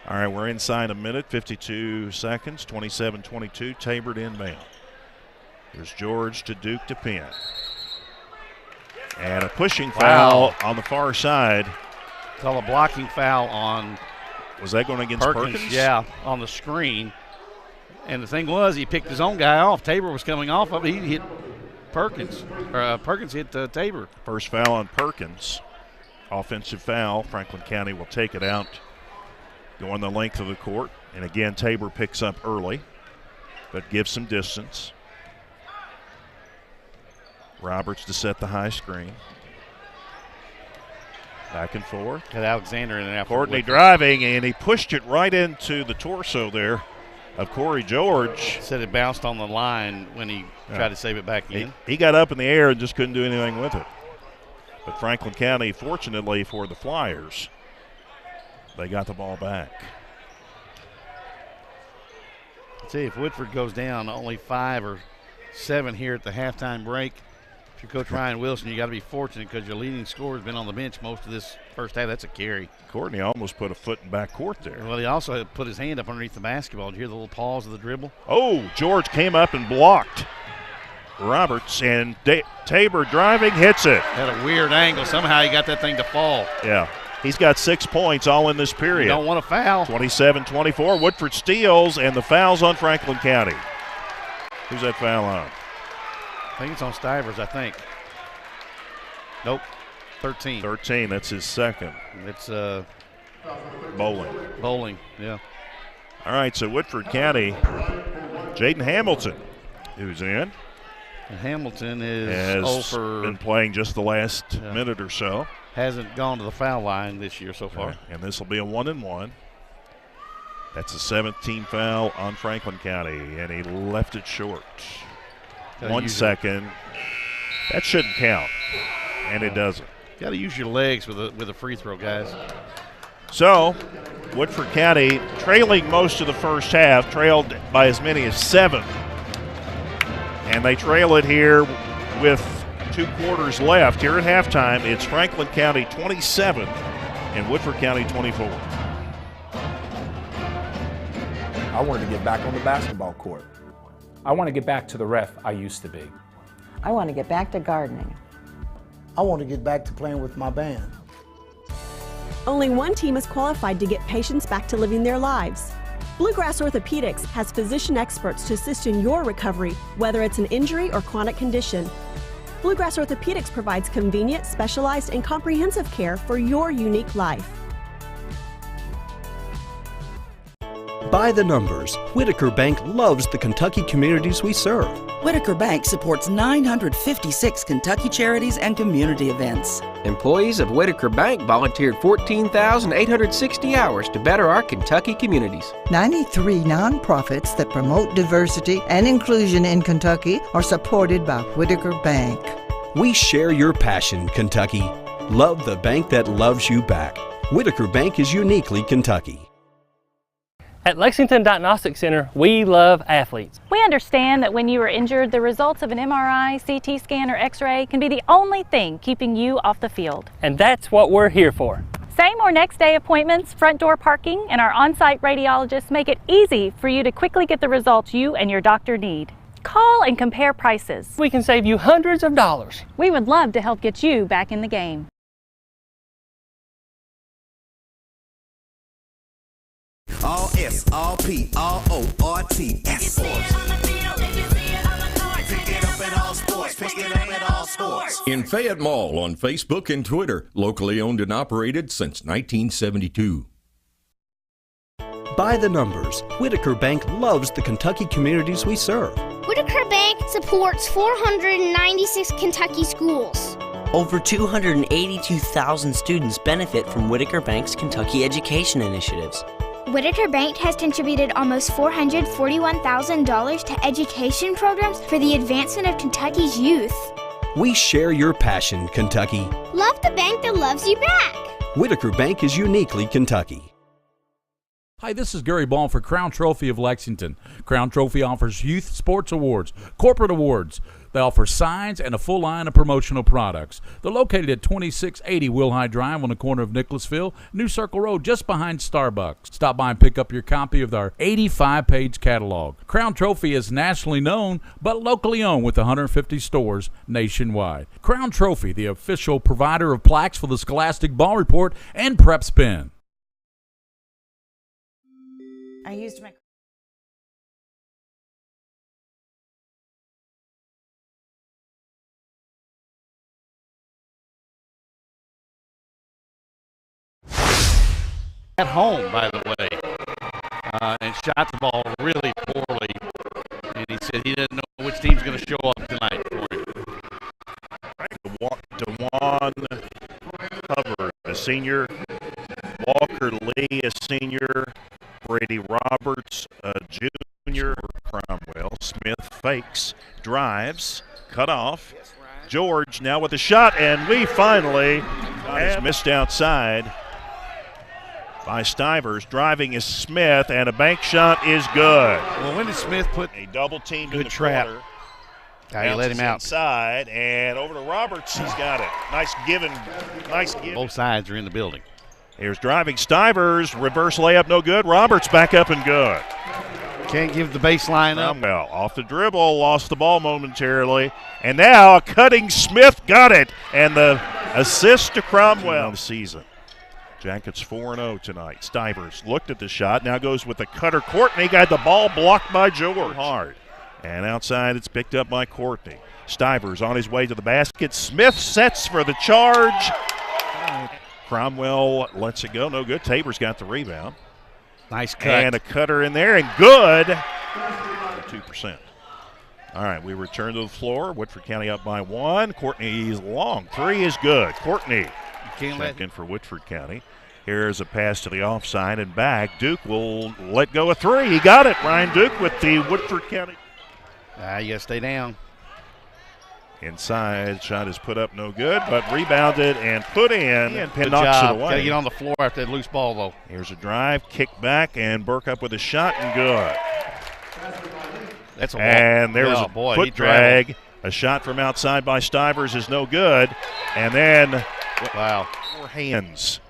All right, we're inside a minute, 52 seconds, 27-22, Tabor to inbound. There's George to Duke to Penn. And a pushing foul on the far side. Call a blocking foul on. Was that going against Perkins? Yeah, on the screen. And the thing was, he picked his own guy off. Tabor was coming off of it. He hit Perkins. Perkins hit Tabor. First foul on Perkins. Offensive foul. Franklin County will take it out, going the length of the court. And again, Tabor picks up early, but gives some distance. Roberts to set the high screen. Back and forth. Got Alexander in there. Courtney driving, and he pushed it right into the torso there of Corey George. Said it bounced on the line when he tried to save it back in. He got up in the air and just couldn't do anything with it. But Franklin County, fortunately for the Flyers, they got the ball back. See, if Woodford goes down only 5 or 7 here at the halftime break, if you're Coach Ryan Wilson, you got to be fortunate because your leading scorer has been on the bench most of this first half. That's a carry. Courtney almost put a foot in back court there. Well, he also put his hand up underneath the basketball. Did you hear the little pause of the dribble? Oh, George came up and blocked Roberts, and Tabor driving, hits it. Had a weird angle. Somehow he got that thing to fall. Yeah. He's got 6 points all in this period. You don't want a foul. 27-24. Woodford steals, and the foul's on Franklin County. Who's that foul on? I think it's on Stivers, I think. Nope. 13. 13, that's his second. It's Bowling, yeah. All right, so Woodford County, Jayden Hamilton, who's in. And Hamilton has been playing just the last minute or so. Hasn't gone to the foul line this year so far. And this will be a 1-and-1. That's a 17 foul on Franklin County, and he left it short. 1 second. That shouldn't count, and it doesn't. Got to use your legs with a free throw, guys. So, Woodford County trailing most of the first half, trailed by as many as 7. And they trail it here with 2 quarters left. Here at halftime, it's Franklin County 27 and Woodford County 24. I wanted to get back on the basketball court. I want to get back to the ref I used to be. I want to get back to gardening. I want to get back to playing with my band. Only one team is qualified to get patients back to living their lives. Bluegrass Orthopedics has physician experts to assist in your recovery, whether it's an injury or chronic condition. Bluegrass Orthopedics provides convenient, specialized, and comprehensive care for your unique life. By the numbers, Whitaker Bank loves the Kentucky communities we serve. Whitaker Bank supports 956 Kentucky charities and community events. Employees of Whitaker Bank volunteered 14,860 hours to better our Kentucky communities. 93 nonprofits that promote diversity and inclusion in Kentucky are supported by Whitaker Bank. We share your passion, Kentucky. Love the bank that loves you back. Whitaker Bank is uniquely Kentucky. At Lexington Diagnostic Center, we love athletes. We understand that when you are injured, the results of an MRI, CT scan, or X-ray can be the only thing keeping you off the field. And that's what we're here for. Same or next day appointments, front door parking, and our on-site radiologists make it easy for you to quickly get the results you and your doctor need. Call and compare prices. We can save you hundreds of dollars. We would love to help get you back in the game. All S, all P, all O, R-T, S. Pick it up at all sports. Pick it up at all sports. In Fayette Mall on Facebook and Twitter, locally owned and operated since 1972. By the numbers, Whitaker Bank loves the Kentucky communities we serve. Whitaker Bank supports 496 Kentucky schools. Over 282,000 students benefit from Whitaker Bank's Kentucky education initiatives. Whitaker Bank has contributed almost $441,000 to education programs for the advancement of Kentucky's youth. We share your passion, Kentucky. Love the bank that loves you back. Whitaker Bank is uniquely Kentucky. Hi, this is Gary Ball for Crown Trophy of Lexington. Crown Trophy offers youth sports awards, corporate awards, They offer signs and a full line of promotional products. They're located at 2680 Wilhite Drive on the corner of Nicholasville, New Circle Road, just behind Starbucks. Stop by and pick up your copy of their 85-page catalog. Crown Trophy is nationally known, but locally owned with 150 stores nationwide. Crown Trophy, the official provider of plaques for the Scholastic Ball Report and PrepSpin. I used my at home, by the way, and shot the ball really poorly. And he said he didn't know which team's going to show up tonight for him. DeJuan Hubbard, a senior. Walker Lee, a senior. Brady Roberts, a junior. Cromwell Smith fakes, drives, cut off. George now with the shot, and we finally has missed outside by Stivers. Driving is Smith, and a bank shot is good. Well, when did Smith put a double team good in the trap? corner? He let him out. Inside, and over to Roberts. He's got it. Nice giving. Both sides are in the building. Here's driving Stivers. Reverse layup, no good. Roberts back up and good. Can't give the baseline up. Cromwell off the dribble, lost the ball momentarily. And now a cutting Smith got it. And the assist to Cromwell the season. Jackets 4-0 tonight. Stivers looked at the shot, now goes with the cutter. Courtney got the ball blocked by George. Hard. And outside it's picked up by Courtney. Stivers on his way to the basket. Smith sets for the charge. Cromwell lets it go, no good. Tabor's got the rebound. Nice cut. And a cutter in there, and good. 2%. All right, we return to the floor. Woodford County up by 1. Courtney's long three is good. Courtney checked in for Woodford County. Here's a pass to the offside and back. Duke will let go of 3. He got it. Ryan Duke with the Woodford County. You got to stay down. Inside, shot is put up, no good, but rebounded and put in. And Good knocks job. it away. Got to get on the floor after that loose ball, though. Here's a drive, kick back, and Burke up with a shot and good. That's a and there's a boy, foot drag. A shot from outside by Stivers is no good. And then, wow, 4 hands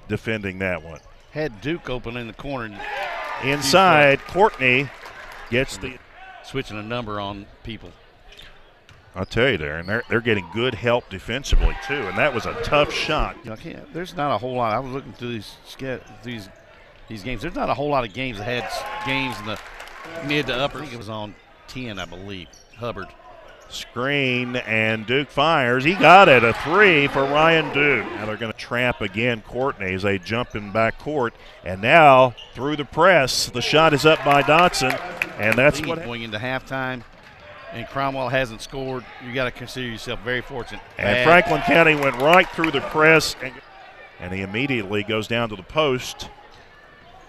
defending that one. Had Duke open in the corner. Inside, Courtney gets the switching a number on people. I'll tell you, Darren, they're getting good help defensively too, and that was a tough shot. There's not a whole lot. I was looking through these games. There's not a whole lot of games that had games in the mid to upper. I think it was on 10, I believe. Hubbard. Screen, and Duke fires. He got it, a 3 for Ryan Duke. Now they're going to trap again Courtney as they jump in backcourt. And now through the press, the shot is up by Dotson, and that's what going into halftime. And Cromwell hasn't scored. You got to consider yourself very fortunate. And Franklin County went right through the press, and he immediately goes down to the post.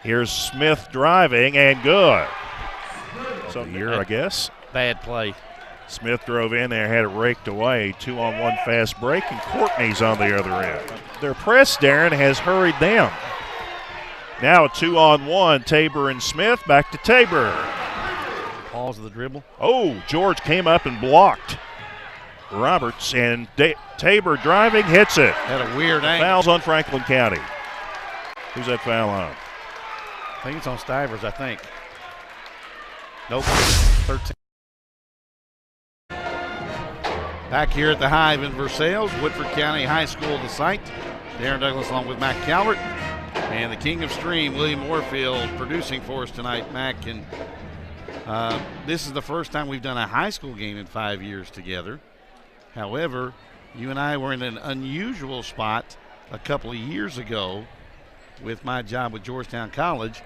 Here's Smith driving, and good. So here, I guess. Bad play. Smith drove in there, had it raked away. 2-on-1 fast break, and Courtney's on the other end. Their press, Darren, has hurried them. Now a 2-on-1, Tabor and Smith. Back to Tabor. Pause of the dribble. Oh, George came up and blocked Roberts, and Tabor driving, hits it. Had a weird angle. Foul's on Franklin County. Who's that foul on? I think it's on Stivers, I think. Nope, 13. Back here at the Hive in Versailles, Woodford County High School, the site. Darren Douglas along with Mac Calvert. And the King of Stream, William Warfield, producing for us tonight, Mac. And this is the first time we've done a high school game in 5 years together. However, you and I were in an unusual spot a couple of years ago with my job with Georgetown College.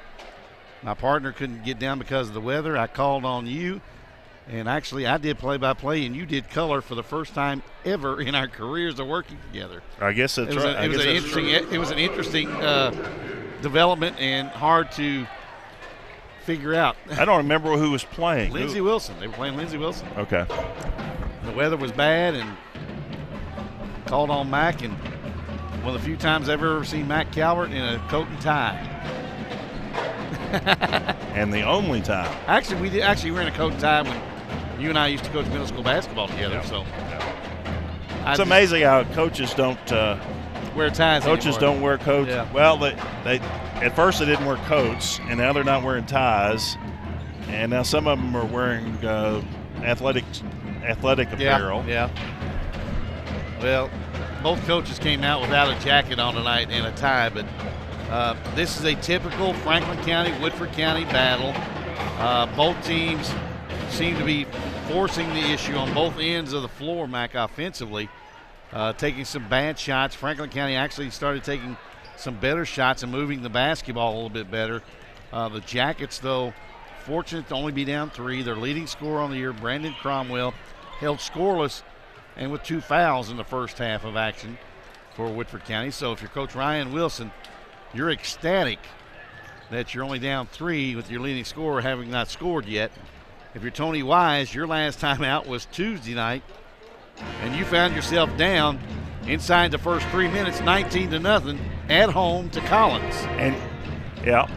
My partner couldn't get down because of the weather. I called on you, and actually I did play-by-play, and you did color for the first time ever in our careers of working together. I guess that's right. It was an interesting development and hard to figure out. I don't remember who was playing. Lindsey Wilson. They were playing Lindsey Wilson. Okay. The weather was bad, and called on Mac, and one of the few times I've ever seen Mac Calvert in a coat and tie. And the only time. Actually, we were in a coat and tie when You and I used to coach middle school basketball together, so. It's amazing how coaches don't wear ties Coaches anymore. Don't wear coats. Yeah. Well, they at first they didn't wear coats, and now they're not wearing ties. And now some of them are wearing athletic apparel. Yeah. Well, both coaches came out without a jacket on tonight and a tie, but this is a typical Franklin County, Woodford County battle. Both teams seem to be forcing the issue on both ends of the floor, Mac, offensively, taking some bad shots. Franklin County actually started taking some better shots and moving the basketball a little bit better. The Jackets, though, fortunate to only be down 3. Their leading scorer on the year, Brandon Cromwell, held scoreless and with 2 fouls in the first half of action for Woodford County. So if you're Coach Ryan Wilson, you're ecstatic that you're only down 3 with your leading scorer having not scored yet. If you're Tony Wise, your last time out was Tuesday night, and you found yourself down inside the first 3 minutes, 19-0 at home to Collins. And yeah.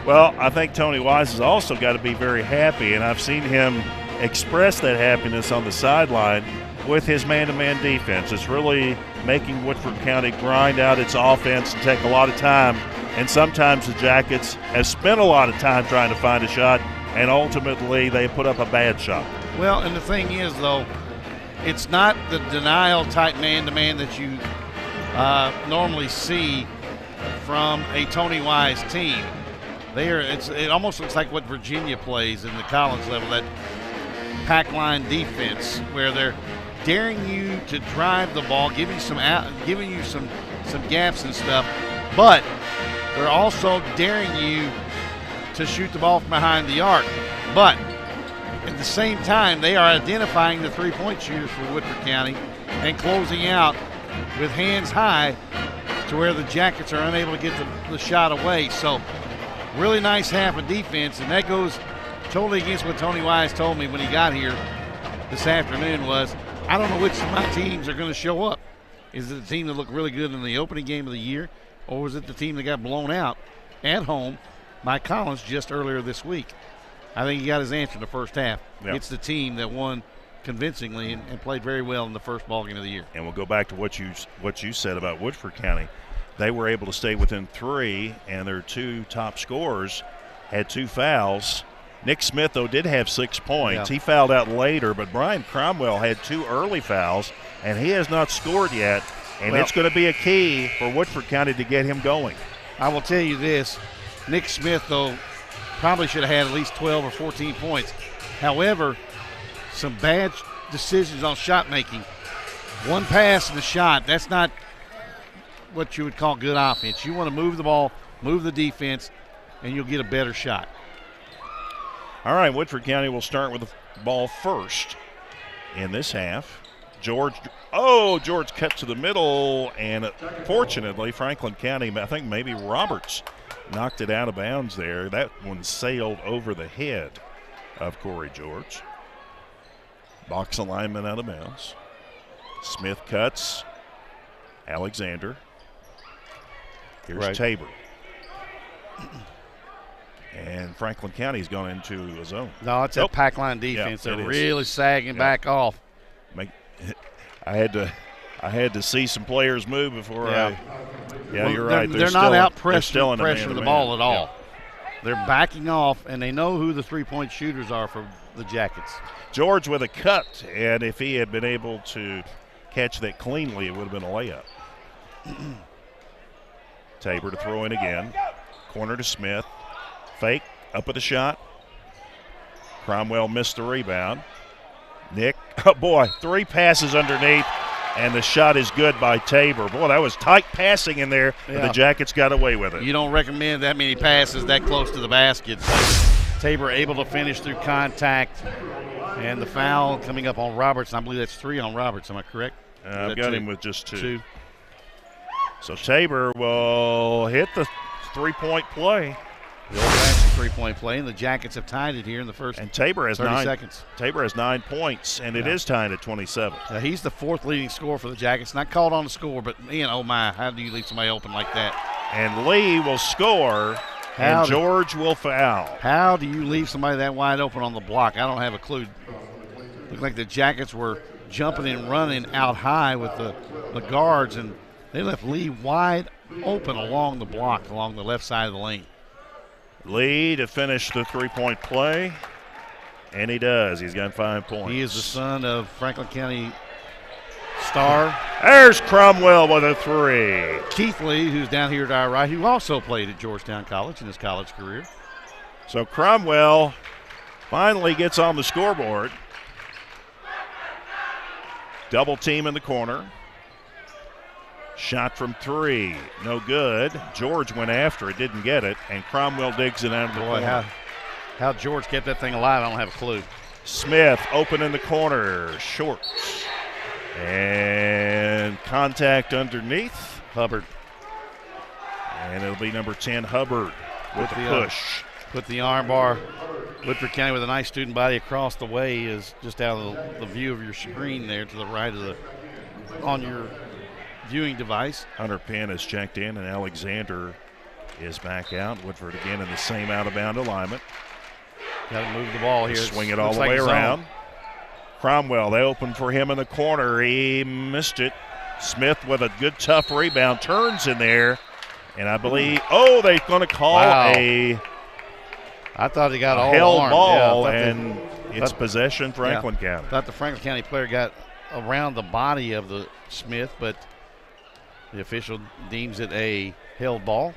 Well, I think Tony Wise has also got to be very happy, and I've seen him express that happiness on the sideline with his man-to-man defense. It's really making Woodford County grind out its offense and take a lot of time. And sometimes the Jackets have spent a lot of time trying to find a shot, and ultimately they put up a bad shot. Well, and the thing is, though, it's not the denial-type man-to-man that you normally see from a Tony Wise team. It almost looks like what Virginia plays in the college level, that pack line defense, where they're daring you to drive the ball, giving you some gaps and stuff, but they're also daring you to shoot the ball from behind the arc. But at the same time, they are identifying the three-point shooters for Woodford County and closing out with hands high to where the Jackets are unable to get the shot away. So really nice half of defense, and that goes totally against what Tony Wise told me when he got here this afternoon was, I don't know which of my teams are going to show up. Is it the team that looked really good in the opening game of the year, or was it the team that got blown out at home by Collins just earlier this week? I think he got his answer in the first half. Yep. It's the team that won convincingly and played very well in the first ball game of the year. And we'll go back to what you said about Woodford County. They were able to stay within 3, and their 2 top scorers had 2 fouls. Nick Smith, though, did have 6 points. Yeah. He fouled out later, but Brian Cromwell had 2 early fouls, and he has not scored yet. And it's going to be a key for Woodford County to get him going. I will tell you this, Nick Smith, though, probably should have had at least 12 or 14 points. However, some bad decisions on shot making. One pass and a shot, that's not what you would call good offense. You want to move the ball, move the defense, and you'll get a better shot. All right, Woodford County will start with the ball first in this half. George cuts to the middle, and fortunately, Franklin County, I think maybe Roberts knocked it out of bounds there. That one sailed over the head of Corey George. Box alignment out of bounds. Smith cuts. Alexander. Here's Tabor. And Franklin County's gone into a zone. No, it's that pack line defense. Yeah, they're really sagging back off. I had to see some players move before well, you're right. They're not out pressuring the ball at all. Yeah. They're backing off, and they know who the three-point shooters are for the Jackets. George with a cut, and if he had been able to catch that cleanly, it would have been a layup. Tabor to throw in again. Corner to Smith. Fake, up with a shot. Cromwell missed the rebound. Nick, 3 passes underneath, and the shot is good by Tabor. Boy, that was tight passing in there, but the Jackets got away with it. You don't recommend that many passes that close to the basket. Tabor able to finish through contact, and the foul coming up on Roberts. I believe that's 3 on Roberts. Am I correct? I've got him with just 2. So Tabor will hit the three-point play. The old-fashioned three-point play, and the Jackets have tied it here in the first and Tabor has 30 seconds. Tabor has 9 points, and it is tied at 27. He's the 4th leading scorer for the Jackets. Not called on the score, but, oh, my, how do you leave somebody open like that? And Lee will score, and George will foul. How do you leave somebody that wide open on the block? I don't have a clue. Looked like the Jackets were jumping and running out high with the guards, and they left Lee wide open along the block, along the left side of the lane. Lee to finish the three-point play, and he does. He's got 5 points. He is the son of Franklin County star. There's Cromwell with a three. Keith Lee, who's down here to our right, who also played at Georgetown College in his college career. So Cromwell finally gets on the scoreboard. Double team in the corner. Shot from three, no good. George went after it, didn't get it, and Cromwell digs it out of the corner. How George kept that thing alive, I don't have a clue. Smith open in the corner, short. And contact underneath. Hubbard. And it'll be number 10, Hubbard, with the push. With the arm bar. Woodford County with a nice student body across the way is just out of the view of your screen there to the right of on your viewing device. Hunter Penn is checked in, and Alexander is back out. Woodford again in the same out-of-bound alignment. Got to move the ball here. Swing it all the way around. Cromwell, they open for him in the corner. He missed it. Smith with a good, tough rebound. Turns in there, and I believe, they're going to call I thought he got all held armed. ball, and it's possession Franklin County. Thought the Franklin County player got around the body of the Smith, but the official deems it a held ball.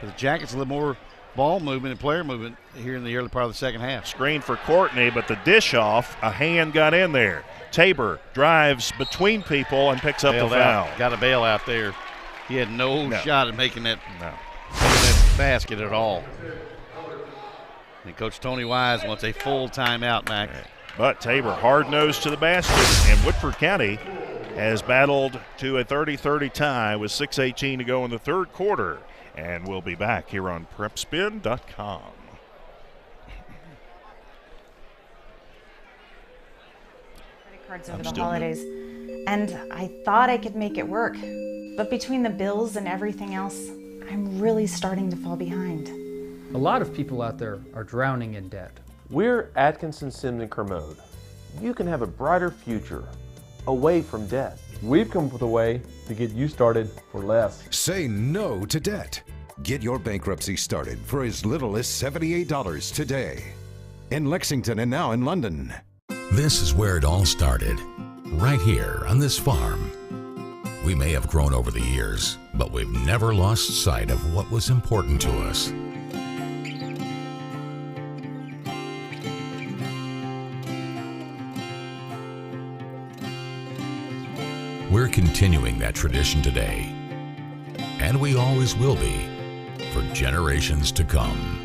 The Jackets a little more ball movement and player movement here in the early part of the second half. Screen for Courtney, but the dish off, a hand got in there. Tabor drives between people and picks up the foul. Got a bail out there. He had no shot at making that basket at all. And Coach Tony Wise wants a full timeout, Mac. But Tabor hard-nosed to the basket, and Woodford County has battled to a 30-30 tie with 6:18 to go in the third quarter. And we'll be back here on PrepSpin.com. Credit cards over the holidays, and I thought I could make it work. But between the bills and everything else, I'm really starting to fall behind. A lot of people out there are drowning in debt. We're Atkinson Sims and Kermode. You can have a brighter future away from debt. We've come up with a way to get you started for less. Say no to debt. Get your bankruptcy started for as little as $78 today. In Lexington and now in London. This is where it all started, right here on this farm. We may have grown over the years, but we've never lost sight of what was important to us. We're continuing that tradition today, and we always will be for generations to come.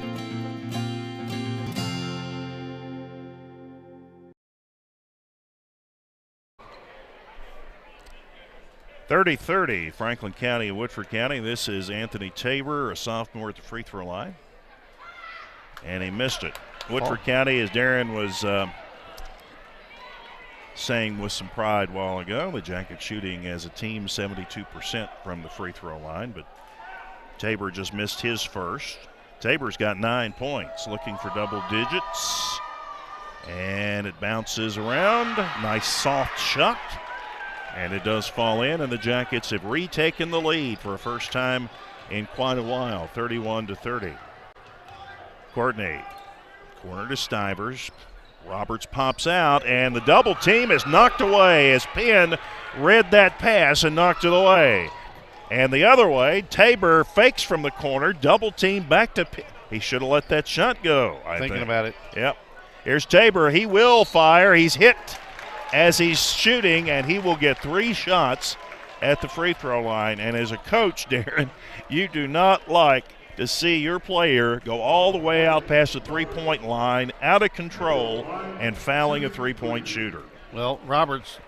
(30-30) Franklin County and Woodford County. This is Anthony Tabor, a sophomore at the free throw line, and he missed it. Woodford County, as Darren was saying with some pride a while ago, the Jackets shooting as a team 72% from the free throw line, but Tabor just missed his first. Tabor's got 9 points, looking for double digits, and it bounces around. Nice soft shot, and it does fall in, and the Jackets have retaken the lead for a first time in quite a while, 31-30. Courtney, corner to Stivers. Roberts pops out, and the double team is knocked away as Penn read that pass and knocked it away. And the other way, Tabor fakes from the corner, double team back to Penn. He should have let that shot go, I think. Thinking about it. Yep. Here's Tabor. He will fire. He's hit as he's shooting, and he will get 3 shots at the free throw line. And as a coach, Darren, you do not like to see your player go all the way out past the three-point line, out of control, and fouling a three-point shooter. Well, Roberts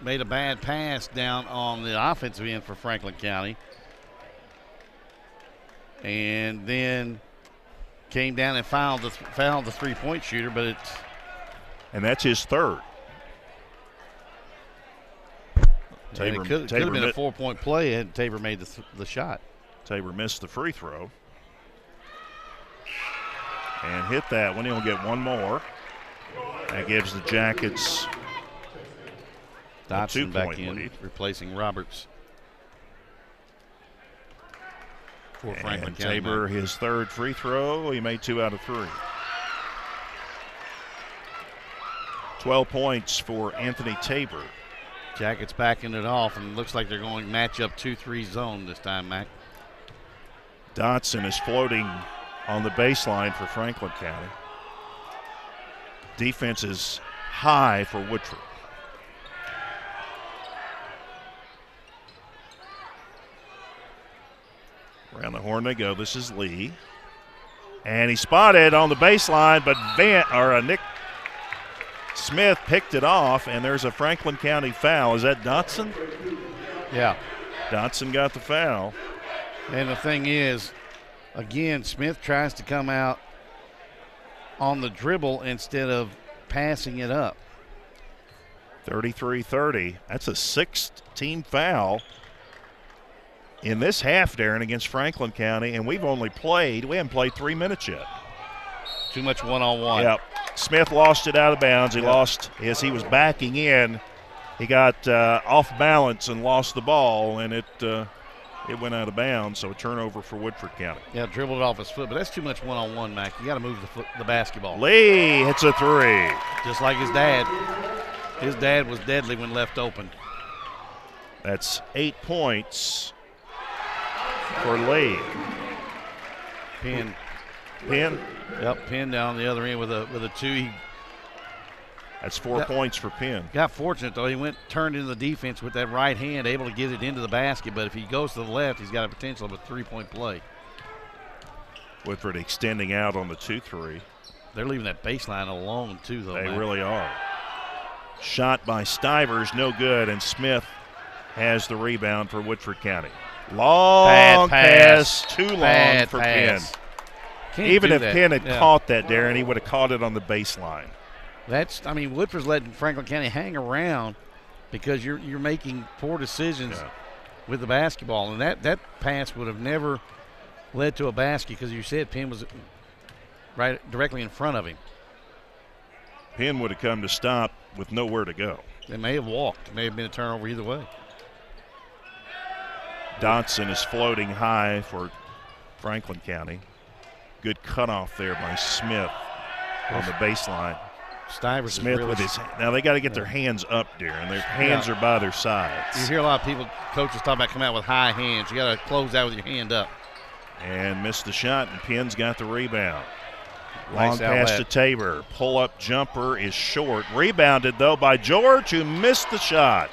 made a bad pass down on the offensive end for Franklin County, and then came down and fouled the three-point shooter, but it's... And that's his third. It could have been a 4-point play had Tabor made the shot. Tabor missed the free throw and hit that one. He'll get one more. That gives the Jackets Dotson back 2-point in, lead. replacing Roberts. For Franklin And County. Tabor, his third free throw. He made 2 out of 3. 12 points for Anthony Tabor. Jackets backing it off, and it looks like they're going matchup 2-3 zone this time, Mac. Dotson is floating on the baseline for Franklin County. Defense is high for Woodford. Around the horn they go. This is Lee. And he spotted on the baseline, but Nick Smith picked it off, and there's a Franklin County foul. Is that Dotson? Yeah. Dotson got the foul. And the thing is, again, Smith tries to come out on the dribble instead of passing it up. 33-30. That's a 6th-team foul in this half, Darren, against Franklin County, and we haven't played 3 minutes yet. Too much one-on-one. Yep. Smith lost it out of bounds. He lost as he was backing in. He got off balance and lost the ball, and it went out of bounds, so a turnover for Woodford County. Yeah, dribbled it off his foot, but that's too much one-on-one, Mac. You got to move the basketball. Lee hits a 3. Just like his dad. His dad was deadly when left open. That's 8 points for Lee. Penn. Yep, Penn down the other end with a 2. That's 4 points for Penn. Got fortunate, though. He turned into the defense with that right hand, able to get it into the basket. But if he goes to the left, he's got a potential of a 3-point play. Woodford extending out on the 2-3. They're leaving that baseline alone, too, though. They Matt. really are. Shot by Stivers, no good, and Smith has the rebound for Woodford County. Long pass, too long for Penn. Even if Penn had caught that, Darren, he would have caught it on the baseline. Woodford's letting Franklin County hang around because you're making poor decisions with the basketball, and that pass would have never led to a basket because you said Penn was right directly in front of him. Penn would have come to stop with nowhere to go. They may have walked. It may have been a turnover either way. Dotson is floating high for Franklin County. Good cutoff there by Smith on the baseline. Stivers Smith really with his – now they got to get their hands up, Darren. Their hands are by their sides. You hear a lot of people, coaches talk about coming out with high hands. You got to close out with your hand up. And missed the shot, and Penn's got the rebound. Nice Long pass to Tabor. Pull-up jumper is short. Rebounded, though, by George, who missed the shot.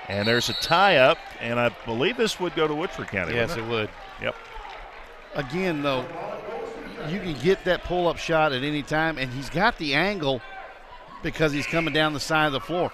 And there's a tie-up, and I believe this would go to Woodford County. Yes, it would. Yep. Again, though, you can get that pull-up shot at any time, and he's got the angle because he's coming down the side of the floor.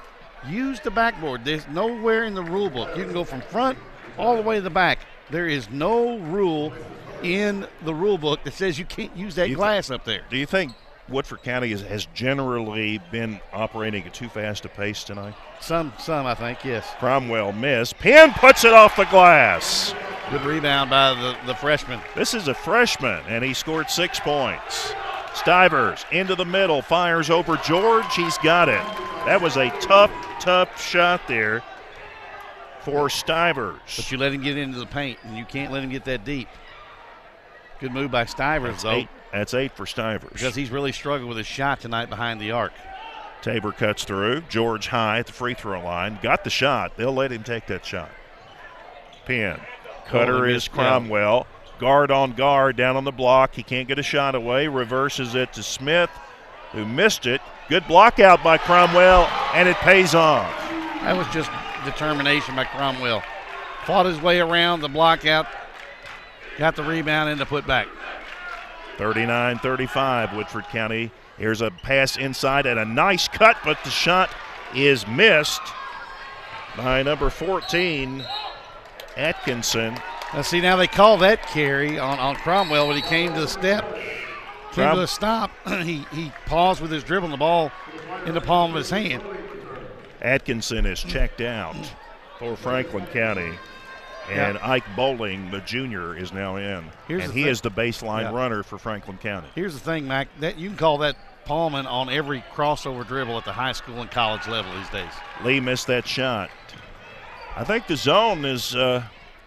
Use the backboard. There's nowhere in the rule book. You can go from front all the way to the back. There is no rule in the rule book that says you can't use that glass up there. Do you think Woodford County has generally been operating at too fast a pace tonight? Some, I think, yes. Cromwell missed. Penn puts it off the glass. Good rebound by the freshman. This is a freshman, and he scored 6 points. Stivers into the middle, fires over George. He's got it. That was a tough shot there for Stivers. But you let him get into the paint, and you can't let him get that deep. Good move by Stivers, though. That's 8 for Stivers. Because he's really struggled with his shot tonight behind the arc. Tabor cuts through. George high at the free throw line. Got the shot. They'll let him take that shot. Penn. Cutter is Cromwell. Guard on guard down on the block. He can't get a shot away. Reverses it to Smith, who missed it. Good block out by Cromwell, and it pays off. That was just determination by Cromwell. Fought his way around the block out. Got the rebound and the putback. 39-35, Woodford County. Here's a pass inside and a nice cut, but the shot is missed by number 14, Atkinson. See, now they call that carry on Cromwell when he came to the step. Came to the stop. he paused with his dribble and the ball in the palm of his hand. Atkinson is checked out for Franklin County. And Ike Bowling, the junior, is now in. He is the baseline runner for Franklin County. Here's the thing, Mac. That you can call that palming on every crossover dribble at the high school and college level these days. Lee missed that shot. I think the zone is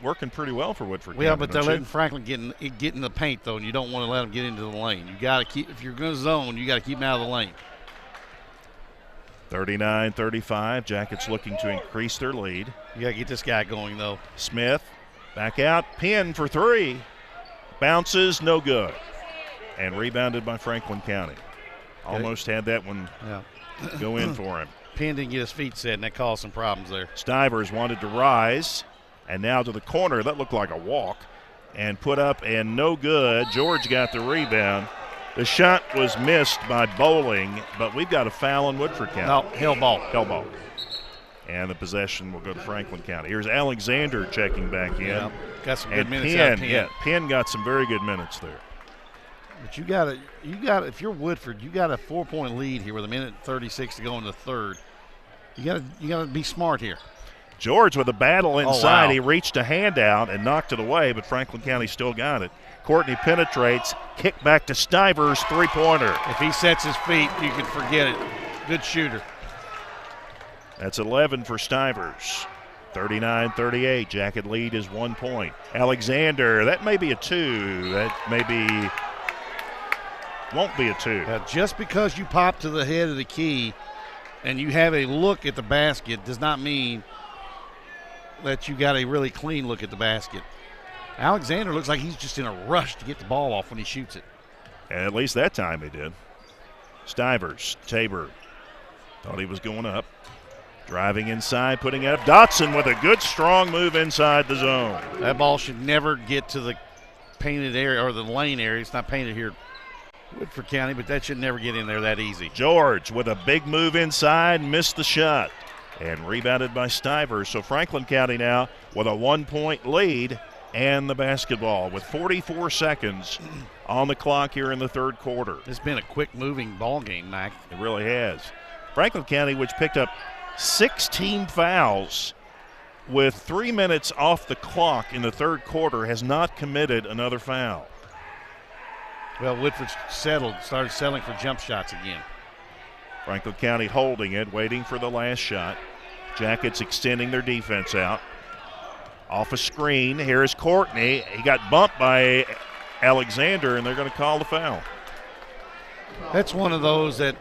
working pretty well for Woodford. Yeah, but they're letting Franklin get in the paint, though, and you don't want to let them get into the lane. You got to keep, if you're going to zone, you got to keep them out of the lane. 39-35. Jackets looking to increase their lead. You got to get this guy going, though. Smith back out, pin for three. Bounces, no good. And rebounded by Franklin County. Almost had that one go in for him. Penn didn't get his feet set, and that caused some problems there. Stivers wanted to rise, and now to the corner. That looked like a walk. And put up, and no good. George got the rebound. The shot was missed by Bowling, but we've got a foul in Woodford County. No, hell ball. Hell ball. And the possession will go to Franklin County. Here's Alexander checking back in. Yeah, got some good minutes out of Penn. Yeah, Penn got some very good minutes there. But you got if you're Woodford, you got a 4-point lead here with a minute and 36 to go in the third. You got to be smart here. George with a battle inside. Oh, wow. He reached a hand out and knocked it away, but Franklin County still got it. Courtney penetrates, kick back to Stivers, three-pointer. If he sets his feet, you can forget it. Good shooter. That's 11 for Stivers. 39-38. Jacket lead is 1 point. Alexander, that may be a two. That maybe won't be a two. Just because you pop to the head of the key and you have a look at the basket does not mean that you got a really clean look at the basket. Alexander looks like he's just in a rush to get the ball off when he shoots it. And at least that time he did. Stivers, Tabor, thought he was going up. Driving inside, putting it up. Dotson with a good, strong move inside the zone. That ball should never get to the painted area or the lane area. It's not painted here at Woodford County, but that should never get in there that easy. George with a big move inside, missed the shot. And rebounded by Stivers. So Franklin County now with a 1-point lead and the basketball with 44 seconds on the clock here in the third quarter. It's been a quick-moving ball game, Mac. It really has. Franklin County, which picked up 16 fouls with 3 minutes off the clock in the third quarter, has not committed another foul. Well, Woodford started settling for jump shots again. Franklin County holding it, waiting for the last shot. Jackets extending their defense out. Off a screen, here is Courtney. He got bumped by Alexander, and they're going to call the foul. That's one of those that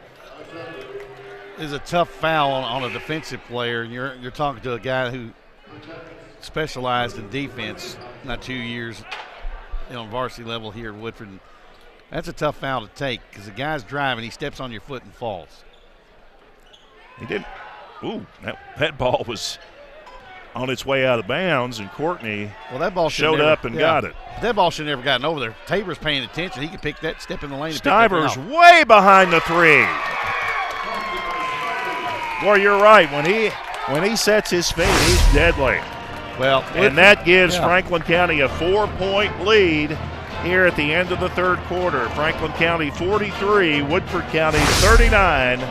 is a tough foul on a defensive player. You're talking to a guy who specialized in defense, not 2 years on varsity level here at Woodford. That's a tough foul to take because the guy's driving, he steps on your foot and falls. He didn't. Ooh, that ball was on its way out of bounds, and Courtney showed up and got it. That ball should have never gotten over there. Tabor's paying attention. He could pick that, step in the lane. Stivers way behind the three. Boy, you're right. When he sets his feet, he's deadly. Well, and that gives Franklin County a 4-point lead here at the end of the third quarter. Franklin County 43, Woodford County 39.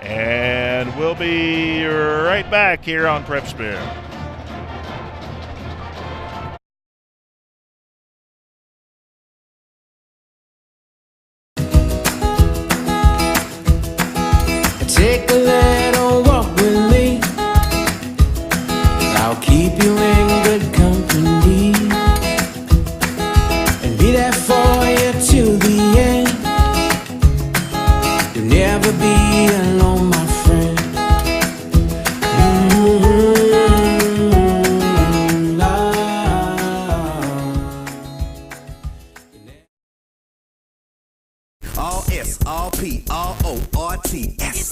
And we'll be right back here on PrepSpin. Take a little walk with me. I'll keep you in good company and be there for you till the end. You'll never be alone, my friend. All S, all P, all O, R, T, S.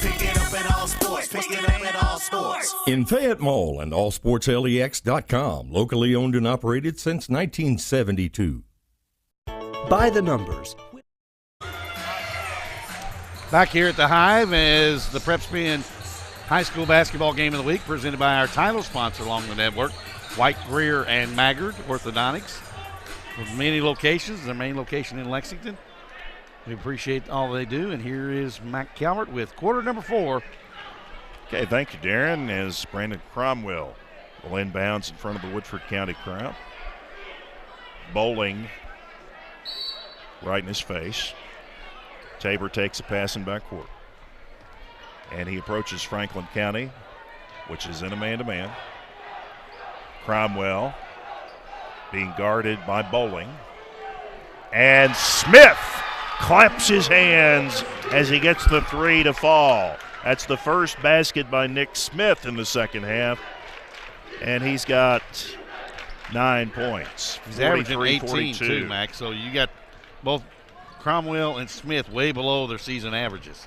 Pick it up at all sports. Pick it up at all sports. In Fayette Mall and allsportslex.com, locally owned and operated since 1972. By the numbers. Back here at the Hive is the PrepSpin High School Basketball Game of the Week presented by our title sponsor along the network, White, Greer, and Maggard Orthodontics. With many locations, their main location in Lexington. We appreciate all they do, and here is Mac Calvert with quarter number 4. Okay, thank you, Darren, as Brandon Cromwell will inbounds in front of the Woodford County crowd. Bowling right in his face. Tabor takes a pass in backcourt. And he approaches Franklin County, which is in a man-to-man. Cromwell being guarded by Bowling. And Smith claps his hands as he gets the three to fall. That's the first basket by Nick Smith in the second half. And he's got 9 points. He's averaging 18 too, Max. So you got both Cromwell and Smith way below their season averages.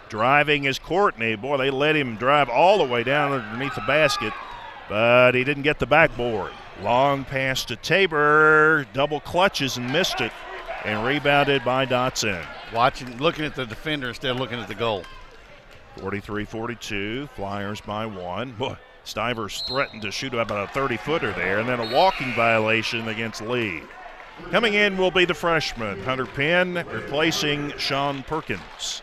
Driving is Courtney. Boy, they let him drive all the way down underneath the basket, but he didn't get the backboard. Long pass to Tabor, double clutches and missed it, and rebounded by Dotson. Looking at the defender instead of looking at the goal. 43-42, Flyers by 1. Boy, Stivers threatened to shoot about a 30-footer there, and then a walking violation against Lee. Coming in will be the freshman, Hunter Penn, replacing Sean Perkins.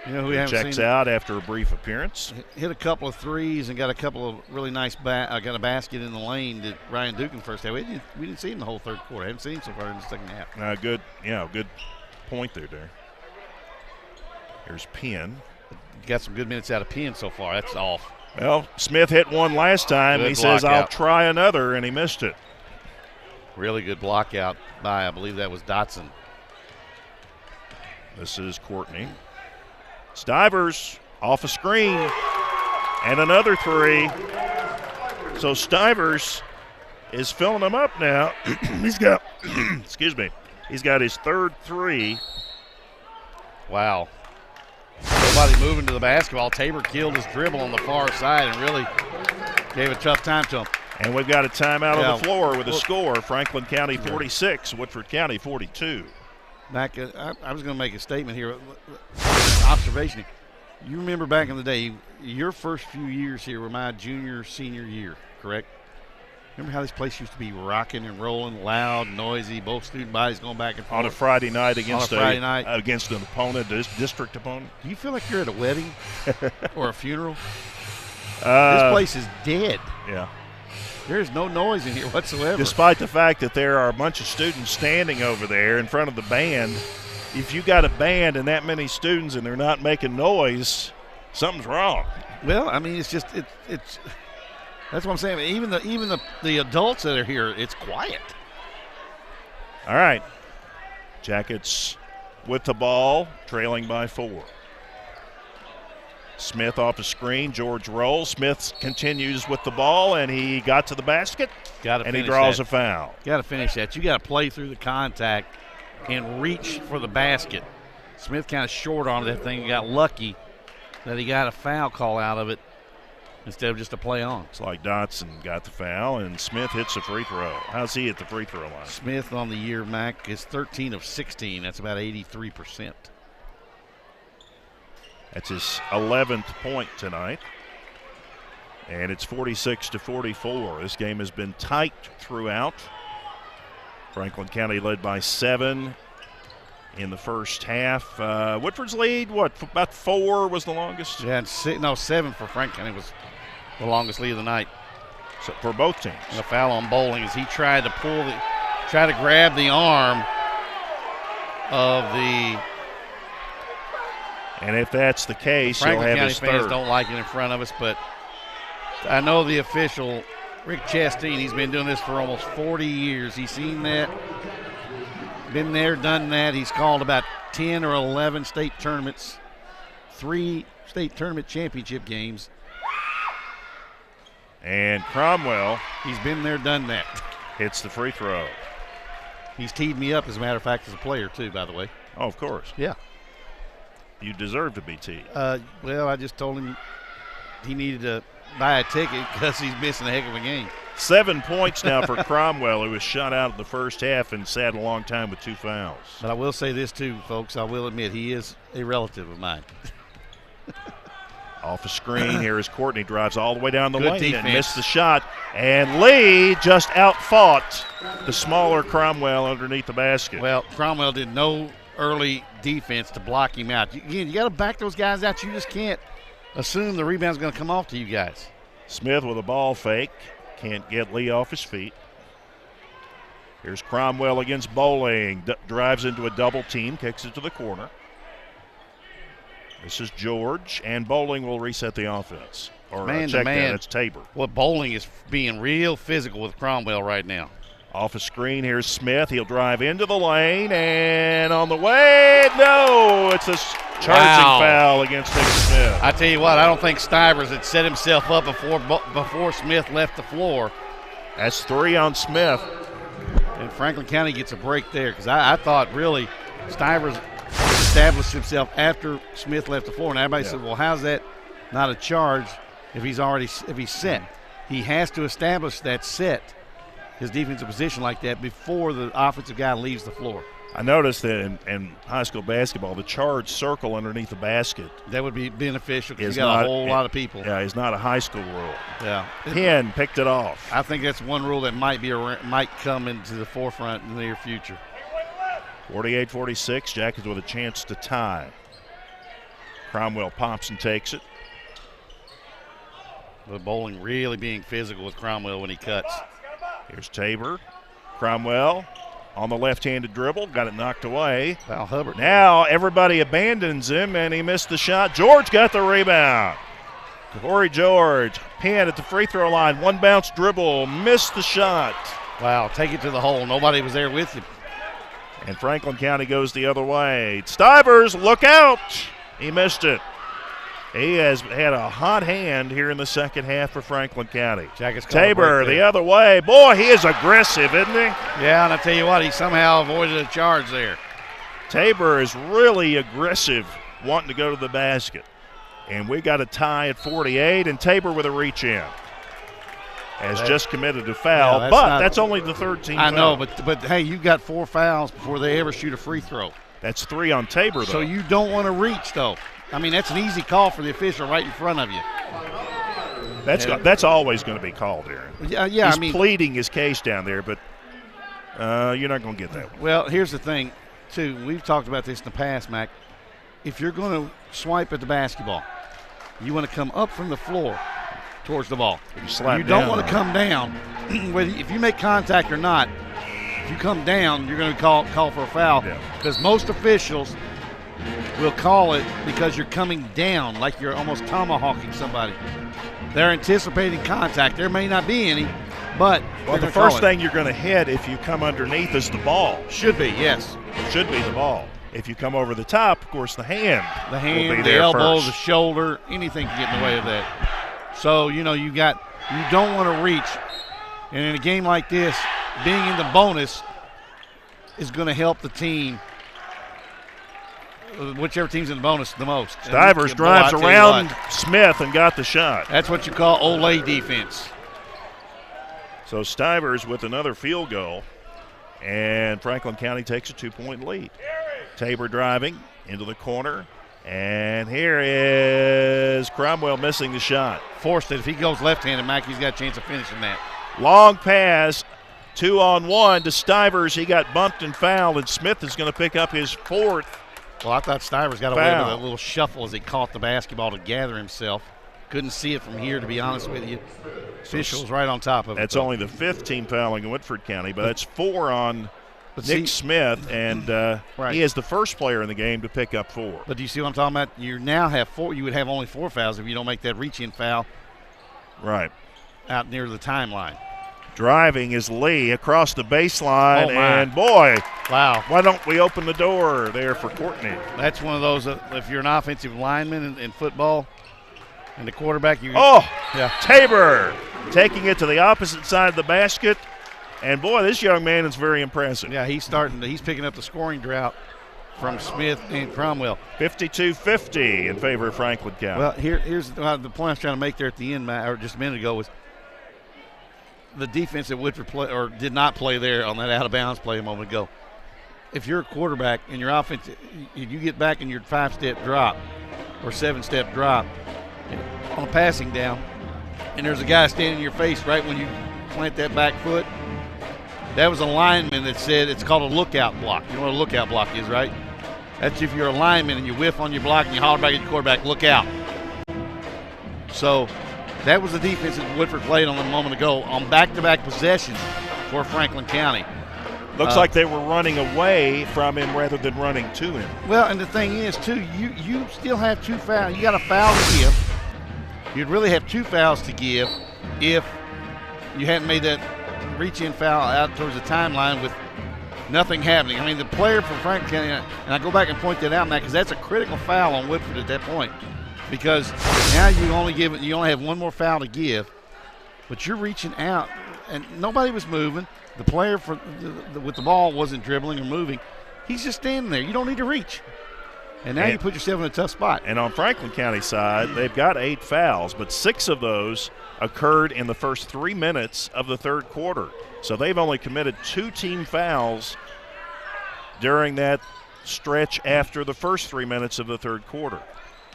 You know who we haven't checks seen? out after a brief appearance. Hit a couple of threes and got a couple of really nice got a basket in the lane to Ryan Duke in the first half. We didn't see him the whole third quarter. I haven't seen him so far in the second half. Good point there. Here's Penn. Got some good minutes out of Penn so far. That's off. Well, Smith hit one last time. Good he says, block I'll out. try another, and he missed it. Really good block out by, I believe that was Dotson. This is Courtney. Stivers off a screen and another three. So Stivers is filling them up now. He's got, he's got his third three. Wow. Nobody moving to the basketball. Tabor killed his dribble on the far side and really gave a tough time to him. And we've got a timeout on the floor with a score. Franklin County 46, Woodford County 42. Mac, I was going to make a statement here. Observation. You remember back in the day, your first few years here were my junior, senior year, correct? Remember how this place used to be rocking and rolling, loud, noisy, both student bodies going back and forth? On a Friday night against against an opponent, district opponent. Do you feel like you're at a wedding or a funeral? This place is dead. Yeah. There's no noise in here whatsoever. Despite the fact that there are a bunch of students standing over there in front of the band, if you got a band and that many students and they're not making noise, something's wrong. Well, I mean, it's just it's that's what I'm saying. Even the adults that are here, it's quiet. All right. Jackets with the ball, trailing by 4. Smith off a screen. George rolls. Smith continues with the ball, and he got to the basket, and he draws a foul. Got to finish that. You got to play through the contact and reach for the basket. Smith kind of short on that thing and got lucky that he got a foul call out of it instead of just a play on. It's like Dotson got the foul, and Smith hits the free throw. How's he at the free throw line? Smith on the year, Mac, is 13 of 16. That's about 83%. That's his 11th point tonight. And it's 46-44. This game has been tight throughout. Franklin County led by 7 in the first half. Woodford's lead, about 4 was the longest? Yeah, 7 for Franklin County was the longest lead of the night. So for both teams. And a foul on Bowling as he tried to grab the arm of the. And if that's the case, Franklin he'll have County his fans third. don't like it in front of us, but I know the official, Rick Chastain, he's been doing this for almost 40 years. He's seen that, been there, done that. He's called about 10 or 11 state tournaments, 3 state tournament championship games. And Cromwell. He's been there, done that. Hits the free throw. He's teed me up, as a matter of fact, as a player, too, by the way. Oh, of course. Yeah. You deserve to be teed. Well, I just told him he needed to buy a ticket because he's missing a heck of a game. 7 points now for Cromwell, who was shut out in the first half and sat a long time with 2 fouls. But I will say this, too, folks. I will admit he is a relative of mine. Off a screen, here is Courtney, drives all the way down the Good lane defense. and missed the shot. And Lee just outfought the smaller Cromwell underneath the basket. Well, Cromwell did no early defense to block him out. Again, you got to back those guys out. You just can't assume the rebound's going to come off to you guys. Smith with a ball fake. Can't get Lee off his feet. Here's Cromwell against Bowling. Drives into a double team, kicks it to the corner. This is George, and Bowling will reset the offense. Or Man check to man. that, it's Tabor. Well, Bowling is being real physical with Cromwell right now. Off a screen, here's Smith. He'll drive into the lane, and on the way, no! It's a charging foul against Nick Smith. I tell you what, I don't think Stivers had set himself up before Smith left the floor. That's 3 on Smith. And Franklin County gets a break there because I thought really Stivers established himself after Smith left the floor. And everybody said, well, how's that not a charge if he's set? He has to establish that set, his defensive position like that, before the offensive guy leaves the floor. I noticed that in high school basketball, the charge circle underneath the basket. That would be beneficial because you got a whole lot of people. Yeah, it's not a high school rule. Yeah. Penn picked it off. I think that's one rule that might come into the forefront in the near future. 48-46, Jackets with a chance to tie. Cromwell pops and takes it. But Bowling really being physical with Cromwell when he cuts. Here's Tabor. Cromwell on the left-handed dribble, got it knocked away. Val Hubbard. Now everybody abandons him, and he missed the shot. George got the rebound. Corey George, Penn at the free throw line, one bounce dribble, missed the shot. Wow, take it to the hole. Nobody was there with him. And Franklin County goes the other way. Stivers, look out. He missed it. He has had a hot hand here in the second half for Franklin County. Tabor the other way. Boy, he is aggressive, isn't he? Yeah, and I tell you what, he somehow avoided a charge there. Tabor is really aggressive, wanting to go to the basket. And we got a tie at 48, and Tabor with a reach-in. Has just committed a foul, that's only the third team I foul. know, but hey, you got 4 fouls before they ever shoot a free throw. That's 3 on Tabor, though. So you don't want to reach, though. I mean, that's an easy call for the official right in front of you. That's always going to be called, Aaron. Yeah. He's pleading his case down there, but you're not going to get that one. Well, here's the thing, too. We've talked about this in the past, Mac. If you're going to swipe at the basketball, you want to come up from the floor towards the ball. You don't want to come down. Whether if you make contact or not, if you come down, you're going to call for a foul. Because most officials will call it because you're coming down, like you're almost tomahawking somebody. They're anticipating contact. There may not be any, but the first thing you're going to hit if you come underneath is the ball. Should be, yes. Should be the ball. If you come over the top, of course, the hand. The hand, will be the there elbow, first. the shoulder, anything can get in the way of that. So, you don't want to reach. And in a game like this, being in the bonus is going to help the team, whichever team's in the bonus the most. Stivers drives around Smith and got the shot. That's what you call Olay defense. So Stivers with another field goal, and Franklin County takes a 2-point lead. Tabor driving into the corner, and here is Cromwell missing the shot. Forced it. If he goes left-handed, Mackey's got a chance of finishing that. Long pass, 2-on-1 to Stivers. He got bumped and fouled, and Smith is going to pick up his 4th. Well, I thought Stivers got away with a little shuffle as he caught the basketball to gather himself. Couldn't see it from here, to be honest with you. Official was right on top of it. That's only the 5th team fouling in Woodford County, but that's 4 on Nick Smith, and he is the first player in the game to pick up 4. But do you see what I'm talking about? You now have 4. You would have only 4 fouls if you don't make that reach-in foul. Right. Out near the timeline. Driving is Lee across the baseline, and boy, wow! Why don't we open the door there for Courtney? That's one of those. If you're an offensive lineman in football, and the quarterback, Tabor taking it to the opposite side of the basket, and boy, this young man is very impressive. Yeah, he's picking up the scoring drought from Smith and Cromwell. 52-50 in favor of Franklin County. Well, here's the point I was trying to make there at the end, or just a minute ago, was the defense that Woodford did not play there on that out-of-bounds play a moment ago. If you're a quarterback and your offense, you get back in your 5-step drop or 7-step drop on a passing down, and there's a guy standing in your face right when you plant that back foot, that was a lineman that said it's called a lookout block. You know what a lookout block is, right? That's if you're a lineman and you whiff on your block and you holler back at your quarterback, look out. So that was the defense that Woodford played on a moment ago on back-to-back possessions for Franklin County. Looks like they were running away from him rather than running to him. Well, and the thing is, too, you still have 2 fouls. You got a foul to give. You'd really have 2 fouls to give if you hadn't made that reach-in foul out towards the timeline with nothing happening. I mean, the player for Franklin County, and I go back and point that out, Matt, because that's a critical foul on Woodford at that point. Because now you only have 1 more foul to give, but you're reaching out, and nobody was moving. The player with the ball wasn't dribbling or moving. He's just standing there. You don't need to reach. And now you put yourself in a tough spot. And on Franklin County side, they've got 8 fouls, but 6 of those occurred in the first 3 minutes of the third quarter. So they've only committed 2 team fouls during that stretch after the first 3 minutes of the third quarter.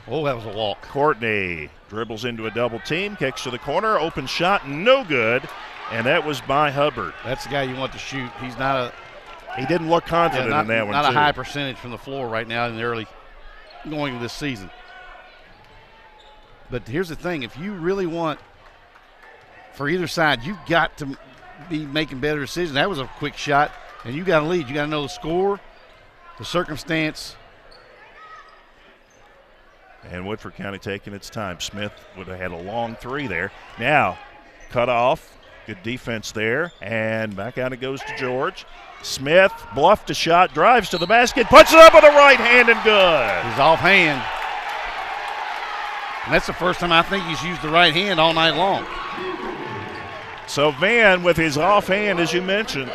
Oh, that was a walk. Courtney dribbles into a double team, kicks to the corner, open shot, no good. And that was by Hubbard. That's the guy you want to shoot. He's not He didn't look confident in that one, Not a high percentage from the floor right now in the early going of this season. But here's the thing. If you really want, for either side, you've got to be making better decisions. That was a quick shot, and you got to lead. You got to know the score, the circumstance. And Woodford County taking its time. Smith would have had a long 3 there. Now, cut off. Good defense there. And back out it goes to George. Smith bluffed a shot, drives to the basket, puts it up with the right hand and good. He's off hand. And that's the first time I think he's used the right hand all night long. So Van, with his offhand, as you mentioned,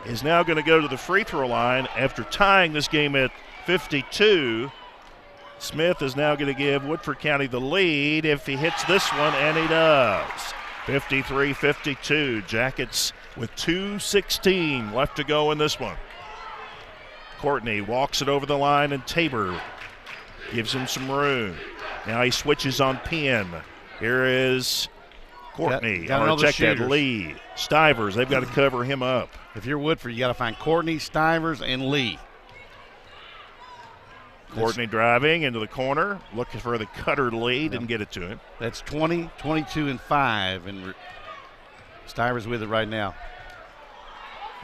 is now going to go to the free throw line after tying this game at 52. Smith is now going to give Woodford County the lead if he hits this one, and he does. 53-52. Jackets with 2:16 left to go in this one. Courtney walks it over the line, and Tabor gives him some room. Now he switches on Penn. Here is Courtney. Lee. Stivers, they've got to cover him up. If you're Woodford, you got to find Courtney, Stivers, and Lee. Courtney driving into the corner, looking for the cutter lead, didn't get it to him. That's 20, 22, and 5, and Stivers with it right now.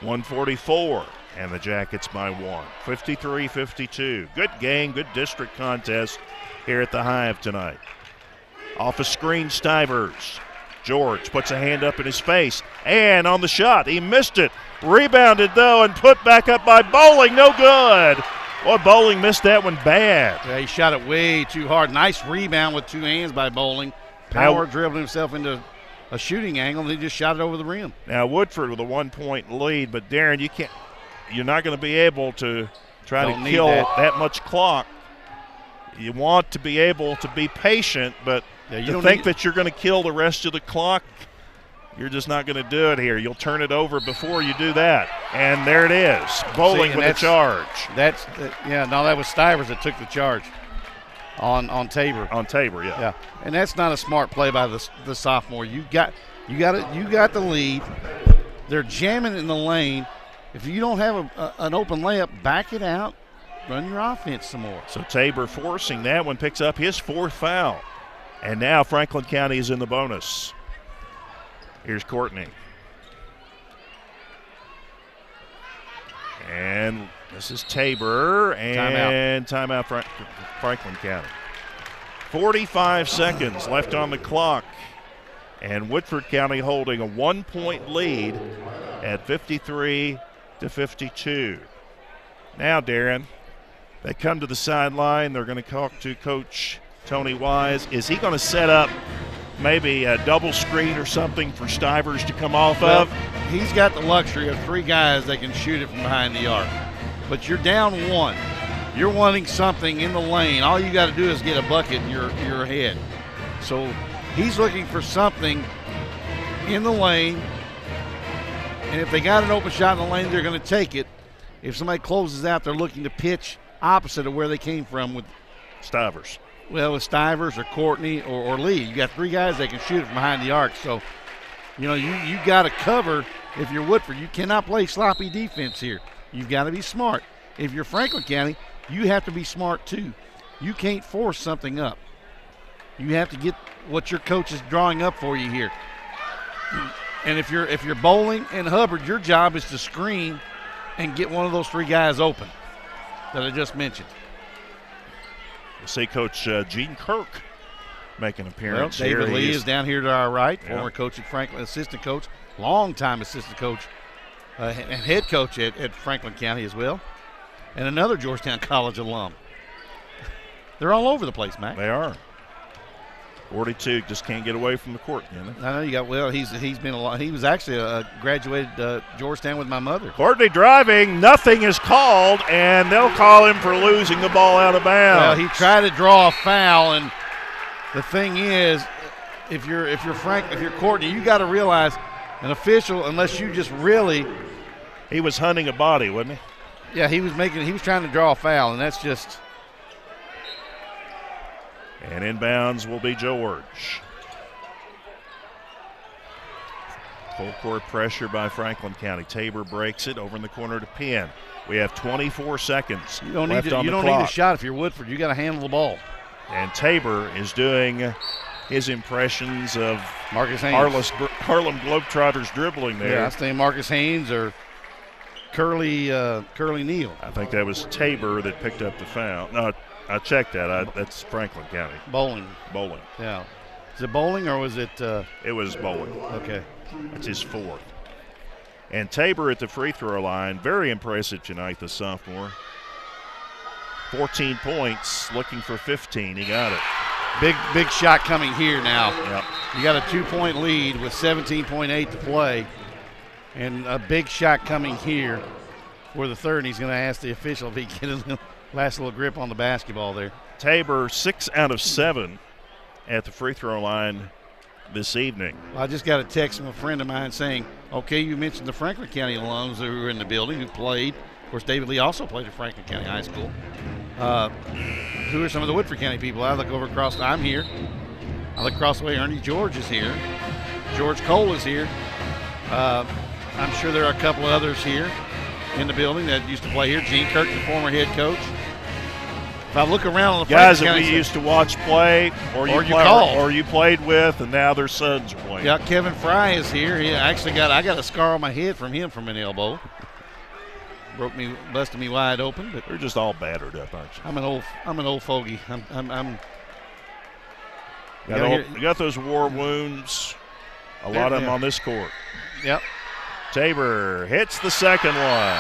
144, and the Jackets by 1. 53-52. Good game, good district contest here at the Hive tonight. Off a screen, Stivers. George puts a hand up in his face, and on the shot, he missed it. Rebounded, though, and put back up by Bowling. No good. Boy, Bowling missed that one bad. Yeah, he shot it way too hard. Nice rebound with 2 hands by Bowling. Power dribbled himself into a shooting angle, and he just shot it over the rim. Now Woodford with a 1-point lead, but Darren, you're not going to be able to try to kill that much clock. You want to be able to be patient, but to think that you're going to kill the rest of the clock, you're just not going to do it here. You'll turn it over before you do that. And there it is. Bowling with a charge. That was Stivers that took the charge on Tabor. On Tabor, yeah. Yeah. And that's not a smart play by the sophomore. You got the lead. They're jamming in the lane. If you don't have an open layup, back it out. Run your offense some more. So Tabor forcing that one, picks up his 4th foul. And now Franklin County is in the bonus. Here's Courtney. And this is Tabor. And timeout Franklin County. 45 seconds left on the clock. And Woodford County holding a 1-point lead at 53-52. Now, Darren, they come to the sideline. They're going to talk to Coach Tony Wise. Is he going to set up maybe a double screen or something for Stivers to come off of? He's got the luxury of 3 guys that can shoot it from behind the arc. But you're down 1. You're wanting something in the lane. All you got to do is get a bucket and you're ahead. So he's looking for something in the lane. And if they got an open shot in the lane, they're going to take it. If somebody closes out, they're looking to pitch opposite of where they came from with Stivers. Well, with Stivers or Courtney or Lee. You got 3 guys that can shoot it from behind the arc. So, you got to cover if you're Woodford. You cannot play sloppy defense here. You've got to be smart. If you're Franklin County, you have to be smart too. You can't force something up. You have to get what your coach is drawing up for you here. And if you're Bowling and Hubbard, your job is to screen and get one of those three guys open that I just mentioned. We'll see Coach Gene Kirk make an appearance. Well, David here. Lee is down here to our right, Yeah. former coach at Franklin, assistant coach, longtime assistant coach, and head coach at Franklin County as well, and another Georgetown College alum. They're all over the place, Mac. They are. 42 just can't get away from the court, you know. I know you got. Well, he's been a lot. He was actually graduated Georgetown with my mother. Courtney driving, nothing is called, and they'll call him for losing the ball out of bounds. Well, he tried to draw a foul, and the thing is, if you're Courtney, you got to realize an official, unless you just really. He was hunting a body, wasn't he? Yeah, he was trying to draw a foul, and that's just. And inbounds will be George. Full court pressure by Franklin County. Tabor breaks it over in the corner to Penn. We have 24 seconds You don't left need on you the don't clock. need a shot if you're Woodford. You got to handle the ball. And Tabor is doing his impressions of Marcus Haynes. Harlem Globetrotters dribbling there. Yeah, I think Marcus Haynes or Curly Neal. I think that was Tabor that picked up the foul. No, I checked that. That's Franklin County. Bowling. Yeah. Is it bowling or was it? It was bowling. Okay. That's his fourth. And Tabor at the free throw line. Very impressive tonight, the sophomore. 14 points, looking for 15. He got it. Big shot coming here now. Yep. You got a 2-point lead with 17.8 to play. And a big shot coming here for the third. And he's going to ask the official if he can get his last little grip on the basketball there. Tabor 6 out of 7 at the free throw line this evening. I just got a text from a friend of mine saying, okay, you mentioned the Franklin County alums who were in the building who played. Of course, David Lee also played at Franklin County High School. Who are some of the Woodford County people? I look over across. I'm here. I look across the way. Ernie George is here. George Cole is here. I'm sure there are a couple of others here in the building that used to play here. Gene Kirk, the former head coach. If I look around on the guys Franklin that County we used to watch play, or you played with, and now their sons are playing. Yeah, Kevin Fry is here. He actually I got a scar on my head from him from an elbow. Busted me wide open. But they're just all battered up, aren't you? I'm an old fogey. You got those war wounds. A lot of them on this court. Yep. Tabor hits the second one.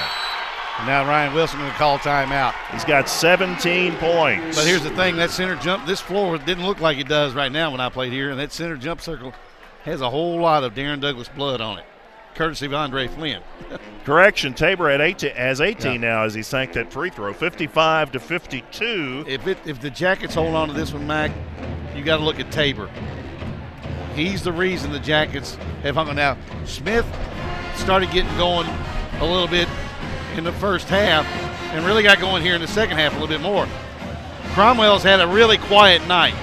And now Ryan Wilson going to call timeout. He's got 17 points. But here's the thing, that center jump, this floor didn't look like it does right now when I played here, and that center jump circle has a whole lot of Darren Douglas blood on it, courtesy of Andre Flynn. Correction, Tabor has 18 now as he sank that free throw, 55-52. If the Jackets hold on to this one, Mac, you got to look at Tabor. He's the reason the Jackets have hung on. Now, Smith started getting going a little bit in the first half and really got going here in the second half a little bit more. Cromwell's had a really quiet night.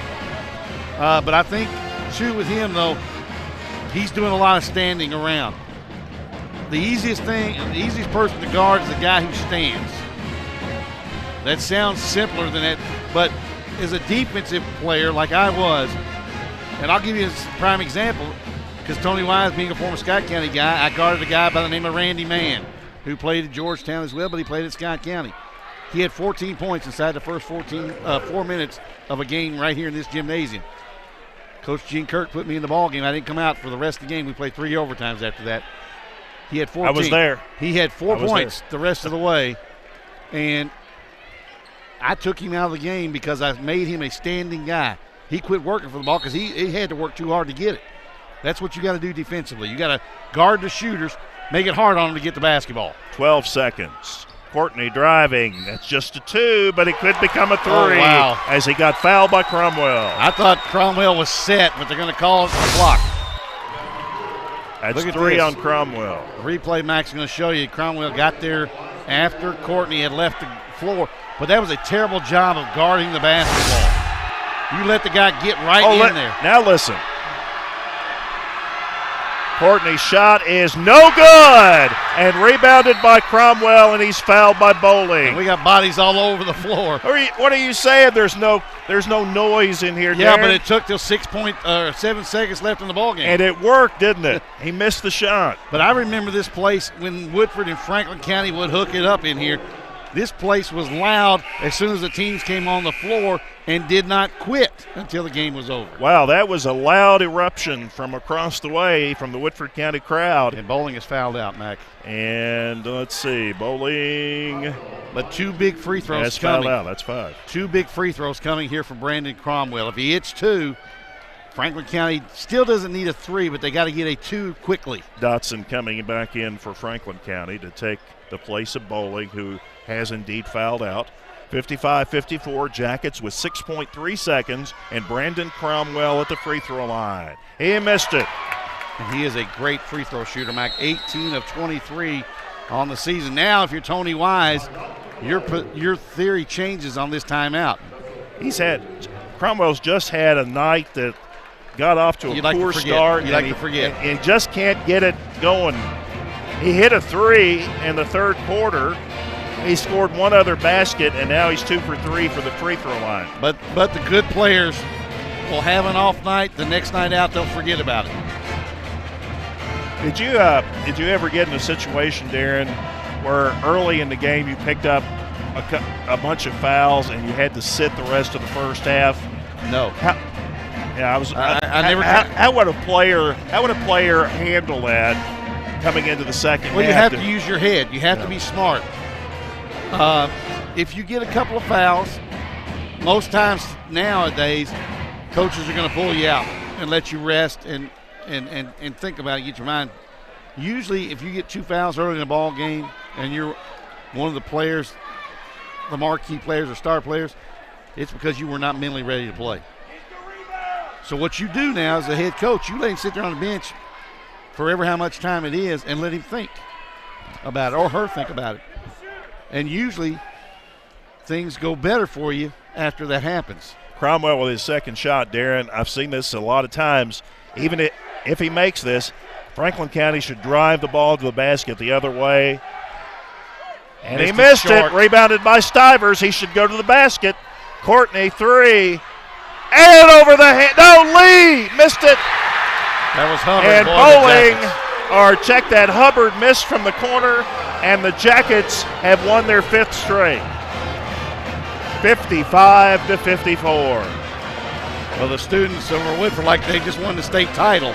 But I think, too, with him, though, he's doing a lot of standing around. The easiest person to guard is the guy who stands. That sounds simpler than that, but as a defensive player like I was, and I'll give you a prime example, because Tony Wise, being a former Scott County guy, I guarded a guy by the name of Randy Mann, who played at Georgetown as well, but he played at Scott County. He had 14 points inside the first 4 minutes of a game right here in this gymnasium. Coach Gene Kirk put me in the ball game. I didn't come out for the rest of the game. We played 3 overtimes after that. He had 14. I was there. He had 4 points the rest of the way, and I took him out of the game because I made him a standing guy. He quit working for the ball because he had to work too hard to get it. That's what you got to do defensively. You got to guard the shooters, make it hard on them to get the basketball. 12 seconds. Courtney driving. That's just a 2, but it could become a 3 as he got fouled by Cromwell. I thought Cromwell was set, but they're going to call it the block. That's 3 on Cromwell. Replay Max is going to show you Cromwell got there after Courtney had left the floor, but that was a terrible job of guarding the basketball. You let the guy get right in there. Now listen. Courtney's shot is no good and rebounded by Cromwell, and he's fouled by Bowling. And we got bodies all over the floor. What are you saying? There's no noise in here, Yeah, Darren? but it took till 7 seconds left in the ballgame. And it worked, didn't it? He missed the shot. But I remember this place when Woodford and Franklin County would hook it up in here. This place was loud as soon as the teams came on the floor and did not quit until the game was over. Wow, that was a loud eruption from across the way from the Woodford County crowd. And Bowling is fouled out, Mac. And let's see, Bowling. But 2 big free throws That's coming. fouled out. That's 5. 2 big free throws coming here from Brandon Cromwell. If he hits 2, Franklin County still doesn't need a 3, but they got to get a 2 quickly. Dotson coming back in for Franklin County to take the place of Bowling, who has indeed fouled out. 55-54, Jackets with 6.3 seconds, and Brandon Cromwell at the free throw line. He missed it. And he is a great free throw shooter, Mac. 18 of 23 on the season. Now, if you're Tony Wise, your theory changes on this timeout. Cromwell's just had a night that got off to a poor start. You like to forget. And he just can't get it going. He hit a 3 in the third quarter. He scored 1 other basket, and now he's 2 for 3 for the free throw line. But the good players will have an off night. The next night out, they'll forget about it. Did you ever get in a situation, Darren, where early in the game you picked up a bunch of fouls and you had to sit the rest of the first half? No. How would a player handle that coming into the second half? Well, you have to use your head. You have to be smart. If you get a couple of fouls, most times nowadays, coaches are going to pull you out and let you rest and think about it, get your mind. Usually, if you get 2 fouls early in the ball game and you're one of the players, the marquee players or star players, it's because you were not mentally ready to play. So what you do now as a head coach, you let him sit there on the bench for ever how much time it is and let him think about it, or her think about it. And usually things go better for you after that happens. Cromwell with his second shot, Darren. I've seen this a lot of times. Even if he makes this, Franklin County should drive the ball to the basket the other way. And he missed it. Rebounded by Stivers. He should go to the basket. Courtney, 3. And over the head. No, Lee missed it. That was Hubbard. And Bowling, check that, Hubbard missed from the corner, and the Jackets have won their 5th straight. 55-54. Well, the students over Woodford like they just won the state title.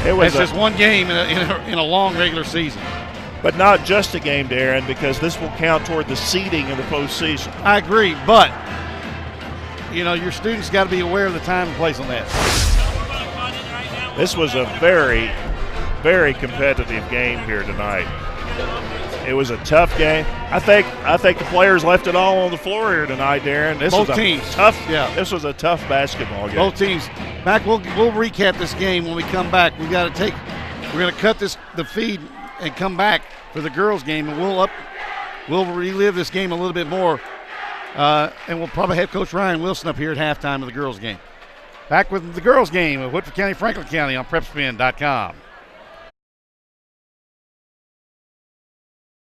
It's just one game in a long regular season. But not just a game, Darren, because this will count toward the seeding in the postseason. I agree, but your students got to be aware of the time and place on that. This was a very, very competitive game here tonight. It was a tough game. I think the players left it all on the floor here tonight, Darren. Both teams. This was a tough basketball game. Both teams. Mac, we'll recap this game when we come back. We're going to cut the feed and come back for the girls' game, and we'll relive this game a little bit more. And we'll probably have Coach Ryan Wilson up here at halftime of the girls' game. Back with the girls' game of Woodford County, Franklin County on PrepSpin.com.